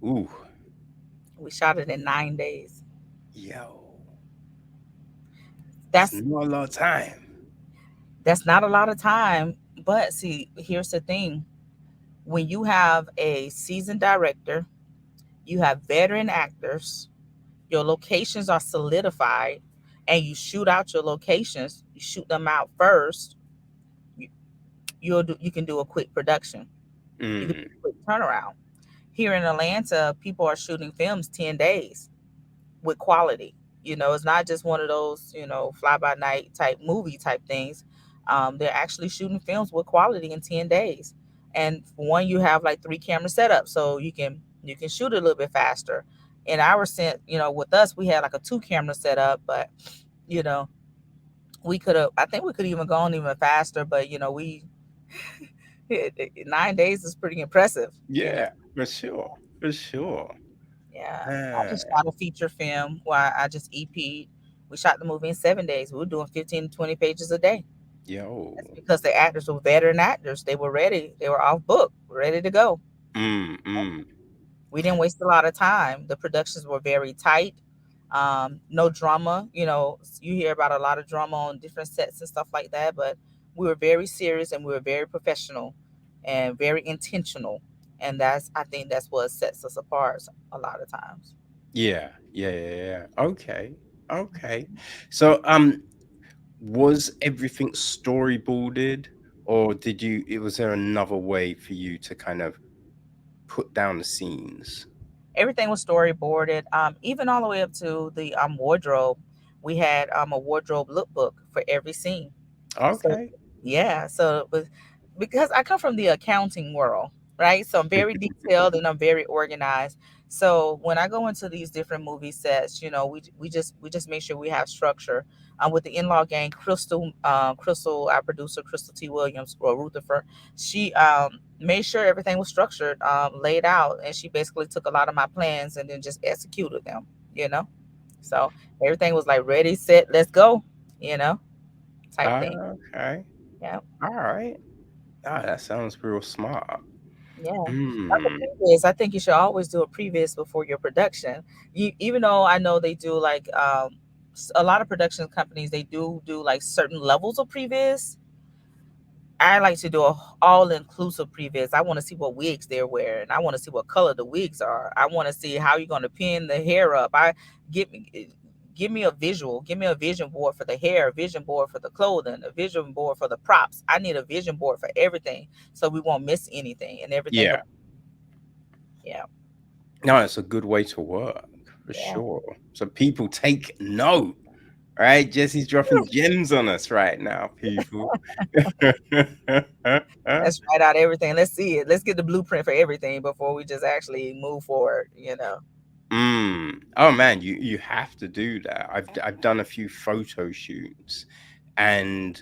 Ooh, We shot it in 9 days. yo, it's That's not a lot of time. that's not a lot of time. But see, here's the thing: when you have a seasoned director, you have veteran actors, your locations are solidified, and you shoot out your locations. You shoot them out first. You, you can do a quick production. You can do Mm, a quick turnaround. Here in Atlanta, people are shooting films 10 days with quality. It's not just one of those, fly by night type movie type things. They're actually shooting films with quality in 10 days. And for one, you have like three camera setups, so you can shoot it a little bit faster. In our sense, with us, we had like a two camera setup, but you know, we could have. I think we could even gone even faster, but 9 days is pretty impressive. yeah, for sure, for sure. Yeah, I Ah, just shot a feature film where I just EP'd. We shot the movie in 7 days. We were doing 15 to 20 pages a day. That's yo, because the actors were veteran actors. They were ready. They were off book, ready to go. mm. We didn't waste a lot of time. The productions were very tight. No drama. You hear about a lot of drama on different sets and stuff like that, but we were very serious and we were very professional and very intentional. And I think that's what sets us apart a lot of times. Yeah, yeah, yeah, yeah. Okay, okay. So, was everything storyboarded, or did you? Was there another way for you to kind of put down the scenes? Everything was storyboarded, even all the way up to the wardrobe. We had a wardrobe lookbook for every scene. So Okay. yeah, so it was because I come from the accounting world, right? So I'm very detailed and I'm very organized. So when I go into these different movie sets, we just make sure we have structure. With the in-law gang, Crystal, our producer, Crystal T. Williams or Rutherford, she made sure everything was structured, laid out, and she basically took a lot of my plans and then just executed them. You know, so everything was like ready, set, let's go. You know, type thing. Okay. Yeah. All right. Ah, that sounds real smart. Yeah. Like a Mm, previs, I think you should always do a previs before your production. You, even though I know they do like a lot of production companies, they do like certain levels of previs. I like to do a all inclusive previs. I want to see what wigs they're wearing. I want to see what color the wigs are. I want to see how you're going to pin the hair up. I give me give me a visual. Give me a vision board for the hair, a vision board for the clothing, a vision board for the props. I need a vision board for everything so we won't miss anything and everything. yeah. Yeah, No, it's a good way to work for yeah. sure. So people take note, right? Jesse's dropping gems on us right now, people. Let's write out everything. Let's see it. Let's get the blueprint for everything before we just actually move forward. You know. Oh man, you have to do that. I've done a few photo shoots, and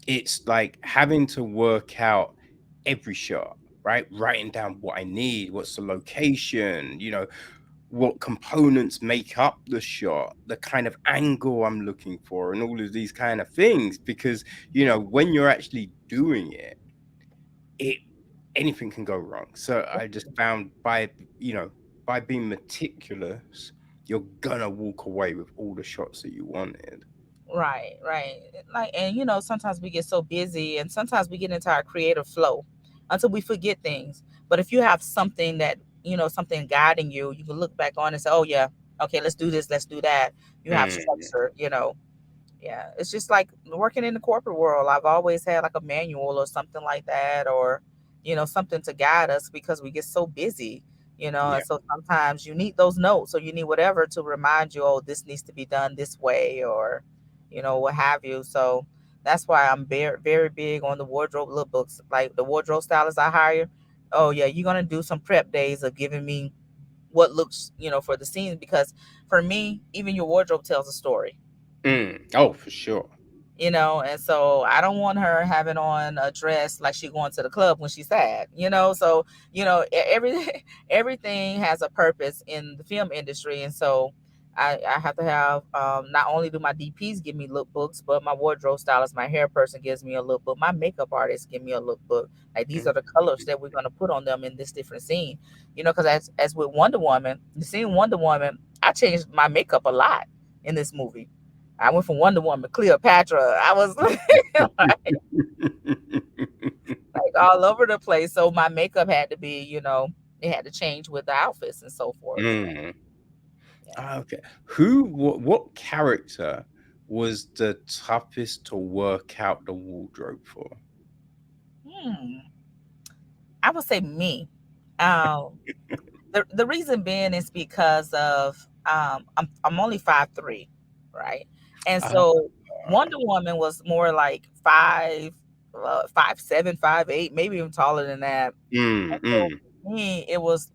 it's like having to work out every shot, right? Writing down what I need, what's the location, what components make up the shot, the kind of angle I'm looking for, and all of these kind of things. Because when you're actually doing it, it anything can go wrong. So I just found by being meticulous, you're gonna walk away with all the shots that you wanted. Right, right. Like, and sometimes we get so busy and sometimes we get into our creative flow until we forget things. But if you have something that, something guiding you, you can look back on and say, oh, yeah, okay, let's do this, let's do that. You have Mm, structure. Yeah, it's just like working in the corporate world. I've always had like a manual or something like that, or something to guide us because we get so busy. yeah. And so sometimes you need those notes or you need whatever to remind you, oh, this needs to be done this way, or what have you. So that's why I'm very very big on the wardrobe lookbooks. Like the wardrobe stylist I hire, oh yeah, you're gonna do some prep days of giving me what looks for the scene, because for me, even your wardrobe tells a story. Oh, for sure. And so I don't want her having on a dress like she going to the club when she's sad. So every everything has a purpose in the film industry, and so I have to have, not only do my DPs give me lookbooks, but my wardrobe stylist, my hair person gives me a lookbook, my makeup artist give me a lookbook. Like, these are the colors that we're going to put on them in this different scene. Because as with Wonder Woman, the scene Wonder Woman, I changed my makeup a lot in this movie. I went from Wonder Woman, Cleopatra. I was like all over the place. So my makeup had to be, it had to change with the outfits and so forth. Mm. Yeah. Ah, okay. What character was the toughest to work out the wardrobe for? Hmm. I would say me. Um, the reason being is because of, I'm only 5'3", right? And Ah, so Wonder Woman was more like 5'7", 5'8", maybe even taller than that. mm, And so mm. for me, it was,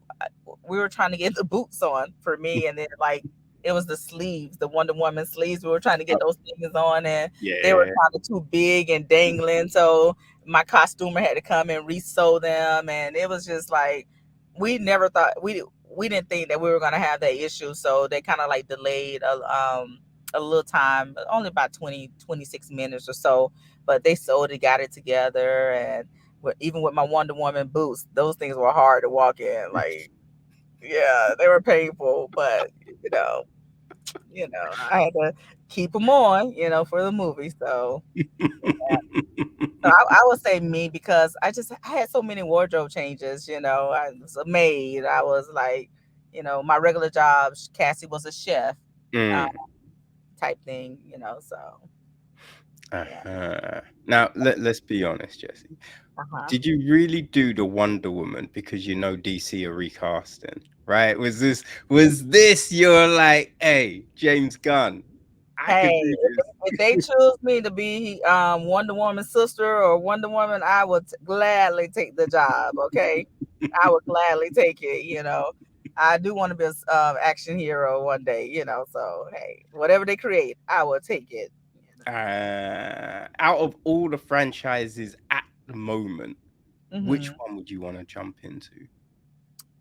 we were trying to get the boots on for me, and then like it was the sleeves, the Wonder Woman sleeves. We were trying to get Oh, those things on, and they were yeah. kind of too big and dangling. So my costumer had to come and resew them, and it was just like we never thought we didn't think that we were gonna have that issue. So they kind of like delayed a little time, only about 20 26 minutes or so. But they sewed it, got it together, and even with my Wonder Woman boots, those things were hard to walk in. Like, yeah, they were painful, but you know, I had to keep them on, for the movie. So, so I would say me, because I had so many wardrobe changes. I was a maid. I was like, my regular job, Cassie was a chef, uh, Mm. type thing. So yeah. Uh-huh. Now let's be honest, Jesse. Uh huh. Did you really do the Wonder Woman because DC are recasting? Right? Was this you're like, hey, James Gunn, I Hey, could do if they choose me to be Wonder Woman's sister or Wonder Woman, I would gladly take the job. Okay, I would gladly take it. I do want to be a action hero one day. So hey, whatever they create, I will take it. out of all the franchises at the moment, which Hmm. one would you want to jump into?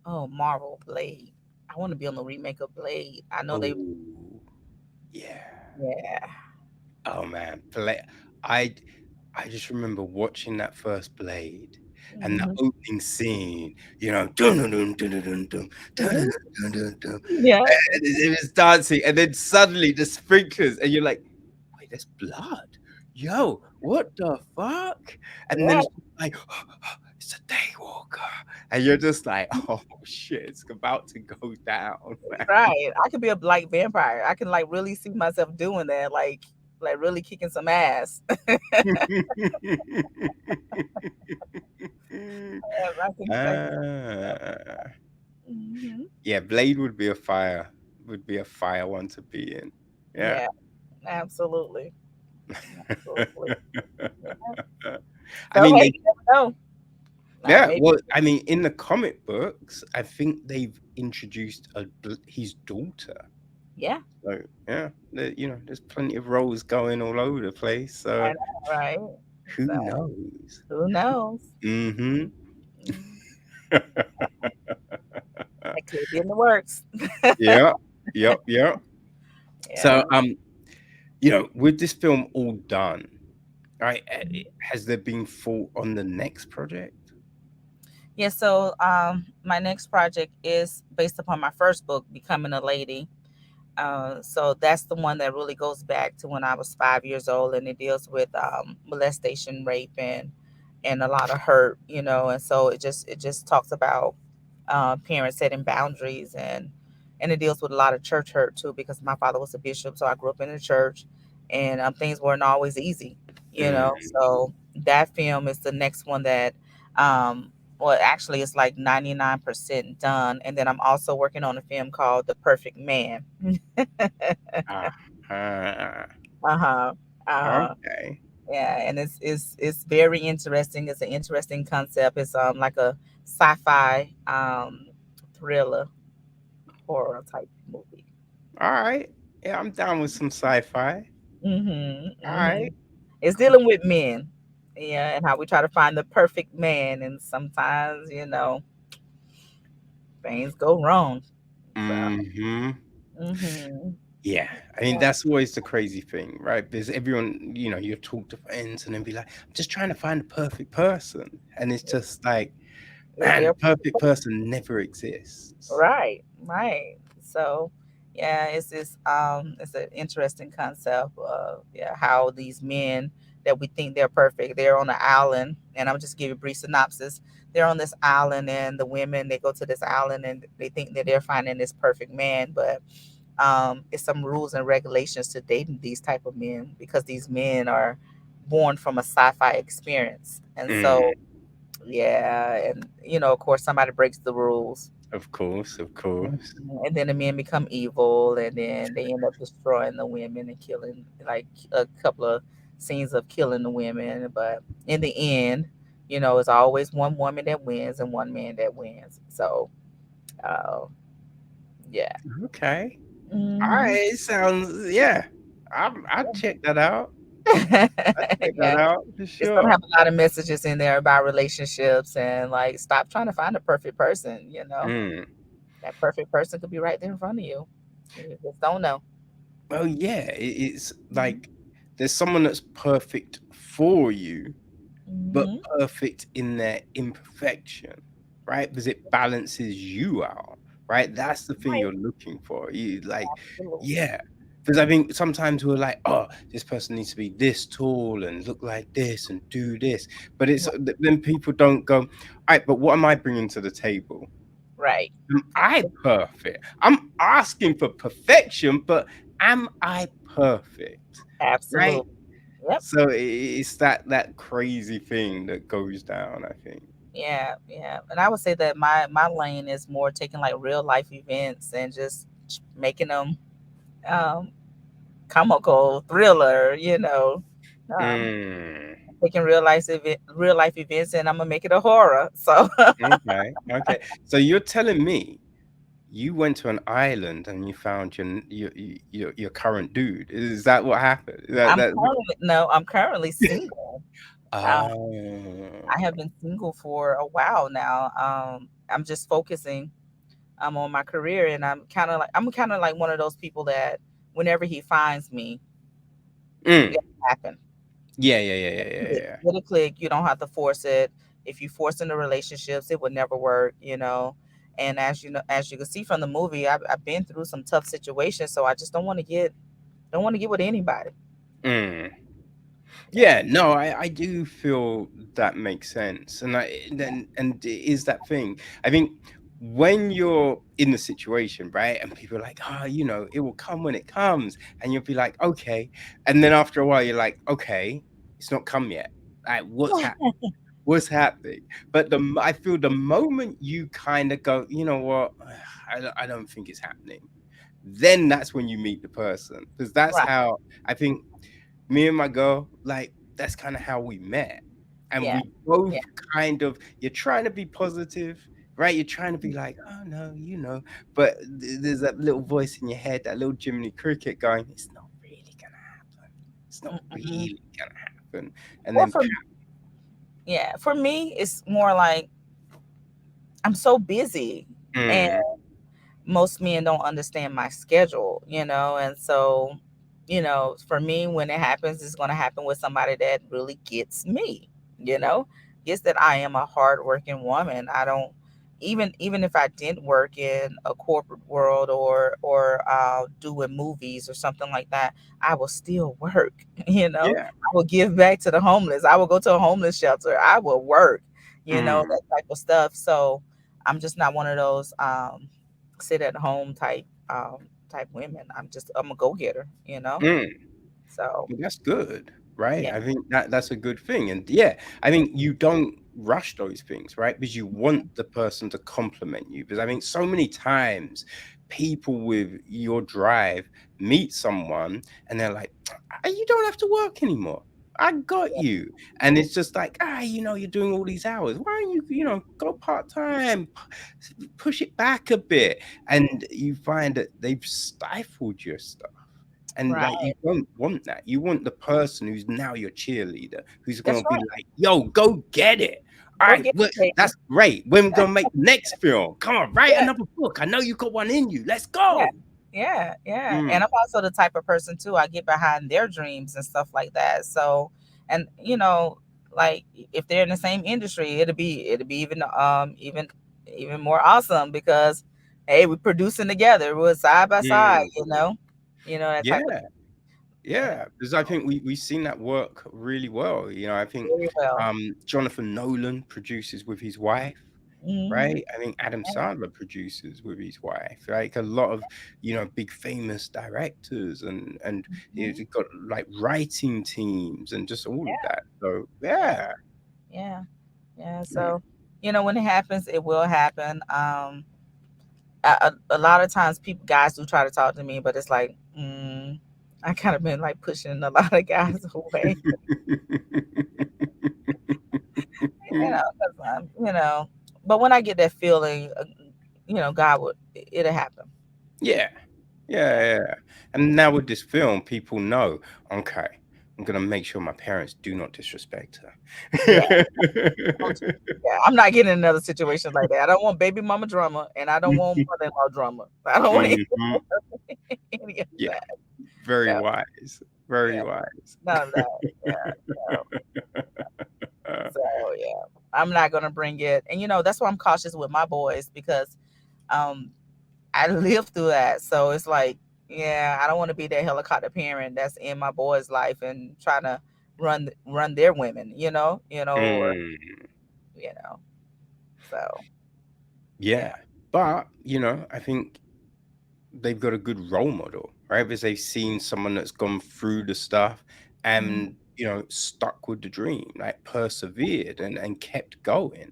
Oh, Marvel Blade. I want to be on the remake of Blade. I know they. Oh, yeah. Yeah. Oh man, I I just remember watching that first Blade, and the Mhm. opening scene, you know, dun, dun, dun, dun, dun, dun, dun, dun, Mhm. dun, dun, dun, Yeah. and it was dancing, and then suddenly the sprinklers, and you're like, "Wait, there's blood. Yo, what the fuck?" And then Right. it's like, "It's a daywalker," and you're just like, "Oh, shit, it's about to go down." Right. I could be a like vampire. I can like really see myself doing that, like really kicking some ass. I can Ah. Mhm. Yeah, Blade would be a fire one to be in. Yeah. Yeah, absolutely. Absolutely. Yeah. I So mean, hey, they you never know. yeah, Maybe. well, I mean, in the comic books, I think they've introduced his daughter. Yeah, So, yeah, there's plenty of roles going all over the place. I So, know, right? who So knows? who knows? Mhm. Mm, that could be in the works. Yeah. Yep, yep. So, Yeah. with this film all done, right, has there been thought on the next project? Yeah, so my next project is based upon my first book, Becoming a Lady. So that's the one that really goes back to when I was 5 years old, and it deals with molestation, rape, and a lot of hurt, And so it just talks about parents setting boundaries, and it deals with a lot of church hurt too, because my father was a bishop, so I grew up in the church, and things weren't always easy. Mm. So that film is the next one that, well, actually, it's like 99% done, and then I'm also working on a film called The Perfect Man. Uh-huh. Uh-huh. Uh-huh. Okay. Yeah, and it's very interesting. It's an interesting concept. It's like a sci-fi thriller horror type movie. All right. Yeah, I'm down with some sci-fi. Mhm. All Mhm. right. It's Cool. dealing with men. Yeah, and how we try to find the perfect man, and sometimes, things go wrong. So, Mm-hmm. mhm. Yeah. I mean, Yeah, that's always the crazy thing, right? Because everyone, you talk to friends and then be like, I'm just trying to find the perfect person. And it's just like, is man, there the perfect person never exists. right, right. So, yeah, it's an interesting concept of, yeah, how these men that we think they're perfect, they're on an island, and I'll just give you a brief synopsis. They're on this island, and the women, they go to this island and they think that they're finding this perfect man, but it's some rules and regulations to dating these type of men, because these men are born from a sci-fi experience, and Mm, so yeah, and of course, somebody breaks the rules. of course, of course. And then the men become evil, and then they end up destroying the women and killing, like, a couple of scenes of killing the women. But in the end, it's always one woman that wins and one man that wins. So, uh, yeah. Okay. All Hmm. right. It sounds, yeah. I'll check that out. I'll check that Yeah, out for it's gonna sure. have a lot of messages in there about relationships, and like, stop trying to find a perfect person. Mm. That perfect person could be right there in front of you. You just don't know. Well, yeah, it's like there's someone that's perfect for you, but Hmm. perfect in their imperfection, right? Because it balances you out, right? That's the thing Right. you're looking for. You like, Absolutely. yeah. Because I think sometimes we're like, oh, this person needs to be this tall and look like this and do this. But it's then people don't go, all right, but what am I bringing to the table? Right. Am I perfect? I'm asking for perfection, but am I perfect? Right? Absolutely. Yep. So it's that crazy thing that goes down, I think. Yeah. Yeah. And I would say that my lane is more taking like real life events and just making them um, comical, thriller. Um, Mm, taking real life events, and I'm gonna make it a horror. So okay, okay. So you're telling me you went to an island and you found your current dude. Is that what happened? That I'm currently single. Uh, Oh. I have been single for a while now. I'm just focusing on my career, and I'm kind of like one of those people that whenever he finds me, Mm. it happen. Yeah, yeah, yeah, yeah, yeah, Click. yeah. It'll click. You don't have to force it. if you force into relationships, it would never work, you know. And as you know, as you can see from the movie, I've been through some tough situations, so I just don't want to get with anybody. Mm. Yeah. Yeah, no, I do feel that makes sense, and it is that thing. I think when you're in the situation, right, and people are like, "Ah, it will come when it comes," and you'll be like, "Okay," and then after a while, you're like, "Okay, it's not come yet. Like, what's happening?" But I feel the moment you kind of go, you know what, I don't think it's happening. Then that's when you meet the person, because that's Right. how I think me and my girl, like, that's kind of how we met. And Yeah. we both Yeah. kind of, you're trying to be positive, right? You're trying to be like, oh no, but there's that little voice in your head, that little Jiminy Cricket going, it's not really gonna happen. It's not Mm-mm. really gonna happen. And Or then, for Yeah, for me, it's more like I'm so busy, and mm, most men don't understand my schedule, you know, and so, you know, for me, when it happens, it's going to happen with somebody that really gets me, you know, gets that I am a hardworking woman. I don't even if I didn't work in a corporate world or doing movies or something like that, I will still work. You know, yeah, I will give back to the homeless. I will go to a homeless shelter. I will work. You know, mm, that type of stuff. So I'm just not one of those sit at home type women. I'm a go getter, you know. mm. So Well, that's good, right? yeah, I think that's a good thing. And yeah, I think you don't rush those things, right? Because you want the person to compliment you. Because I think so many times people with your drive meet someone and they're like, You don't have to work anymore. I got yeah, you." And it's just like, you're doing all these hours. Why don't you, go part-time, push it back a bit. And you find that they've stifled your stuff. And like right. you don't want that. You want the person who's now your cheerleader, who's That's gonna be right. like, "Yo, go get it! All Go right, get it, baby. that's great. When we gonna make the next film? Come on, write Yeah, another book. I know you got one in you. Let's yeah, go." yeah. And Mm, I'm also the type of person too. I get behind their dreams and stuff like that. So, and you know, like if they're in the same industry, it'll be even more awesome because hey, we're producing together. We're side by side. mm. You know that type of Yeah, thing. You know, yeah. Because I think we've seen that work really well. I think very well. Jonathan Nolan produces with his wife. Hmm. Right? I think Adam Sandler produces with his wife, like a lot of, big famous directors and he's Hmm. got like writing teams and just all of Yeah, that. So yeah, yeah. yeah, yeah. Yeah. So, you know, when it happens, it will happen. A lot of times, people guys do try to talk to me, but it's like, I kind of been like pushing a lot of guys away, you know, 'cause you know. But when I get that feeling, you know, God would it'll happen. Yeah. Yeah, Yeah, yeah. And now with this film, people know, okay, I'm gonna make sure my parents do not disrespect yeah. her. Yeah, I'm not getting in another situation like that. I don't want baby mama drama, and I don't want mother-in-law drama. I don't want Mhm. any of Yeah, that. very No, wise. Very yeah, wise. none of that. Yeah, no. Uh, So yeah, I'm not gonna bring it. And you know, that's why I'm cautious with my boys because um I lived through that. So it's like, yeah, I don't want to be that helicopter parent that's in my boy's life and trying to run their women, or mm, you know. So yeah, yeah, but I think they've got a good role model, right? Because they've seen someone that's gone through the stuff mhm, and stuck with the dream, like persevered and kept going,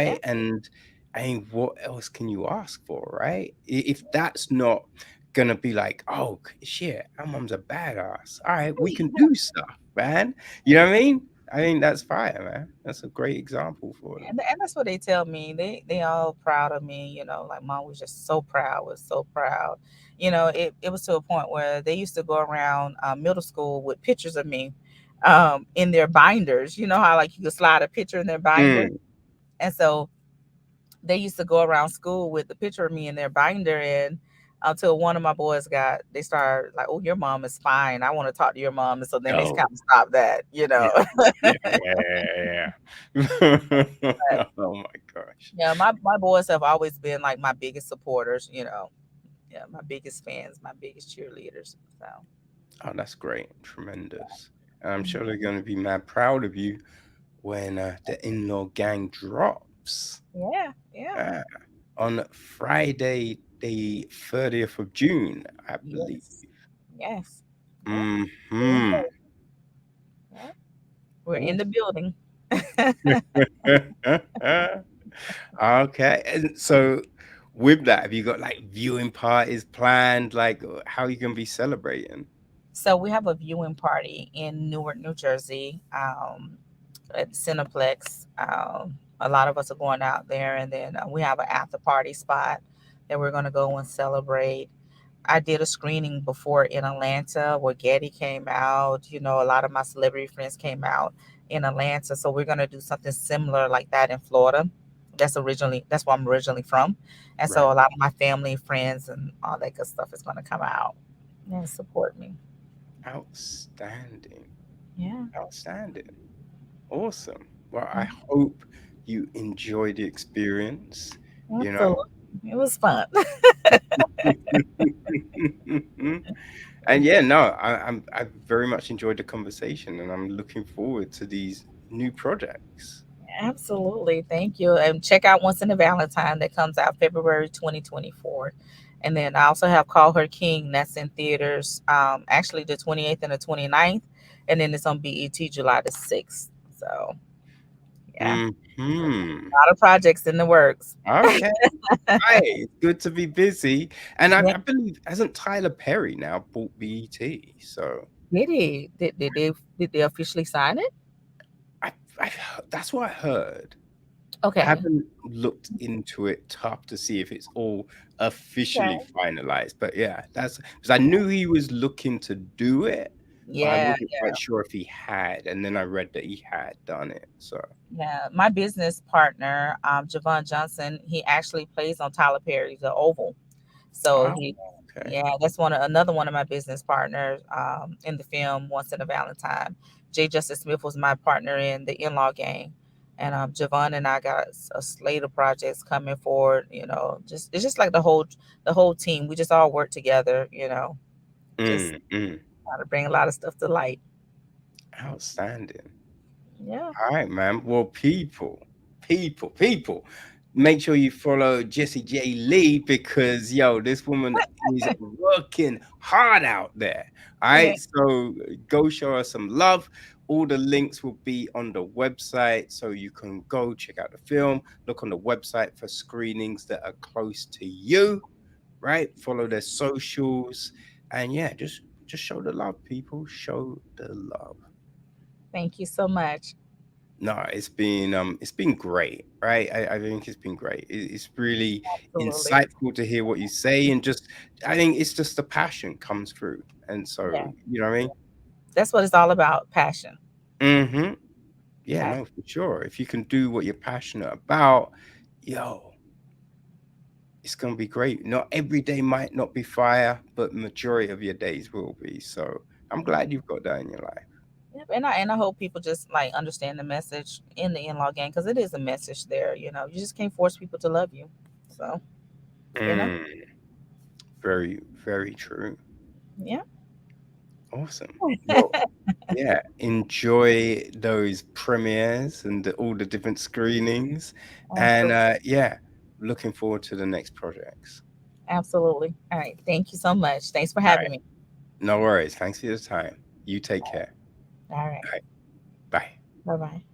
yeah, right? And I mean, what else can you ask for, right? If that's not gonna be like, oh shit, our mom's a badass. All right, we can do stuff, man. You know what I mean? I think that's fire, man. That's a great example for them. and that's what they tell me. They all proud of me. Like mom was just so proud, was so proud. It was to a point where they used to go around middle school with pictures of me in their binders. You know how like you could slide a picture in their binder, Mm, and so they used to go around school with the picture of me in their binder, and until one of my boys they started like, "Oh, your mom is fine. I want to talk to your mom." And so then they Oh, kind of stopped that, you yeah, know. yeah, yeah, yeah. But Oh my gosh. yeah, my boys have always been like my biggest supporters, you know. Yeah, my biggest fans, my biggest cheerleaders. So Oh, that's great. Tremendous. And I'm mhm. sure they're going to be mad proud of you when the in-law gang drops. Yeah, yeah, Uh, on Friday, the 30th of June, I believe. yes, yes, yeah. We're in, Hmm. yeah, we're in the Awesome. building. Okay. And so with that, have you got like viewing parties planned? Like how are you gonna be celebrating? So we have a viewing party in Newark, New Jersey, at Cineplex. A lot of us are going out there, and then we have an after party spot that we're going to go and celebrate. I did a screening before in Atlanta where Getty came out. You know, a lot of my celebrity friends came out in Atlanta, so we're going to do something similar like that in Florida. That's where I'm originally from, and so Right. a lot of my family, friends, and all that good stuff is going to come out and support me. Outstanding. Yeah, Outstanding. Awesome. Well, I mm, hope you enjoy the experience, you know. absolutely. It was fun. And yeah, no, I very much enjoyed the conversation and I'm looking forward to these new projects. Absolutely. Thank you. And check out Once in a Valentine that comes out February 2024. And then I also have Call Her King that's in theaters actually the 28th and the 29th. And then it's on BET July the 6th. So, yeah, Hmm. a lot of projects in the works. Okay. Right. It's good to be busy. And Yeah. I believe hasn't Tyler Perry now bought BET? So Did he? Did they officially sign it? that's what I heard. I Okay. haven't looked into it tough to see if it's all officially Okay. finalized. But yeah, that's because I knew he was looking to do it, but I Yeah. wasn't quite sure if he had. And then I read that he had done it. So, Yeah, my business partner, Javon Johnson, he actually plays on Tyler Perry's The Oval. So oh, he, okay. yeah, that's another one of my business partners in the film Once in a Valentine. Jay Justice Smith was my partner in the In-Law Gang, and Javon and I got a slate of projects coming forward. You know, just it's just like the whole team. We just all work together. You know, just Mm. trying to bring a lot of stuff to light. Outstanding. Yeah, All right, man. Well, people, make sure you follow Jessie Jalee because yo, this woman is working hard out there. All yeah. right, so go show her some love. All the links will be on the website, so you can go check out the film. Look on the website for screenings that are close to you. Right, follow their socials, and yeah, just show the love, people. Show the love. Thank you so much. No, it's been great, right? I think it's been great. It's really Absolutely. insightful to hear what you say, and just I think it's just the passion comes through, and so Yeah, you know what I mean. that's what it's all about. Passion. Hmm. Yeah, Passion. no, for sure. If you can do what you're passionate about, yo, it's gonna be great. Not every day might not be fire, but majority of your days will be. So I'm glad you've got that in your life. Yep, and I hope people just like understand the message in the in-law game because it is a message there. You know, you just can't force people to love you. So you know, Mm, very, very true. yeah, Awesome. Well, yeah, enjoy those premieres and all the different screenings. And absolutely, yeah, looking forward to the next projects. absolutely. All right, thank you so much. Thanks for All having right. me. No worries. Thanks for your time. You take care. All right, All right. Bye. bye bye.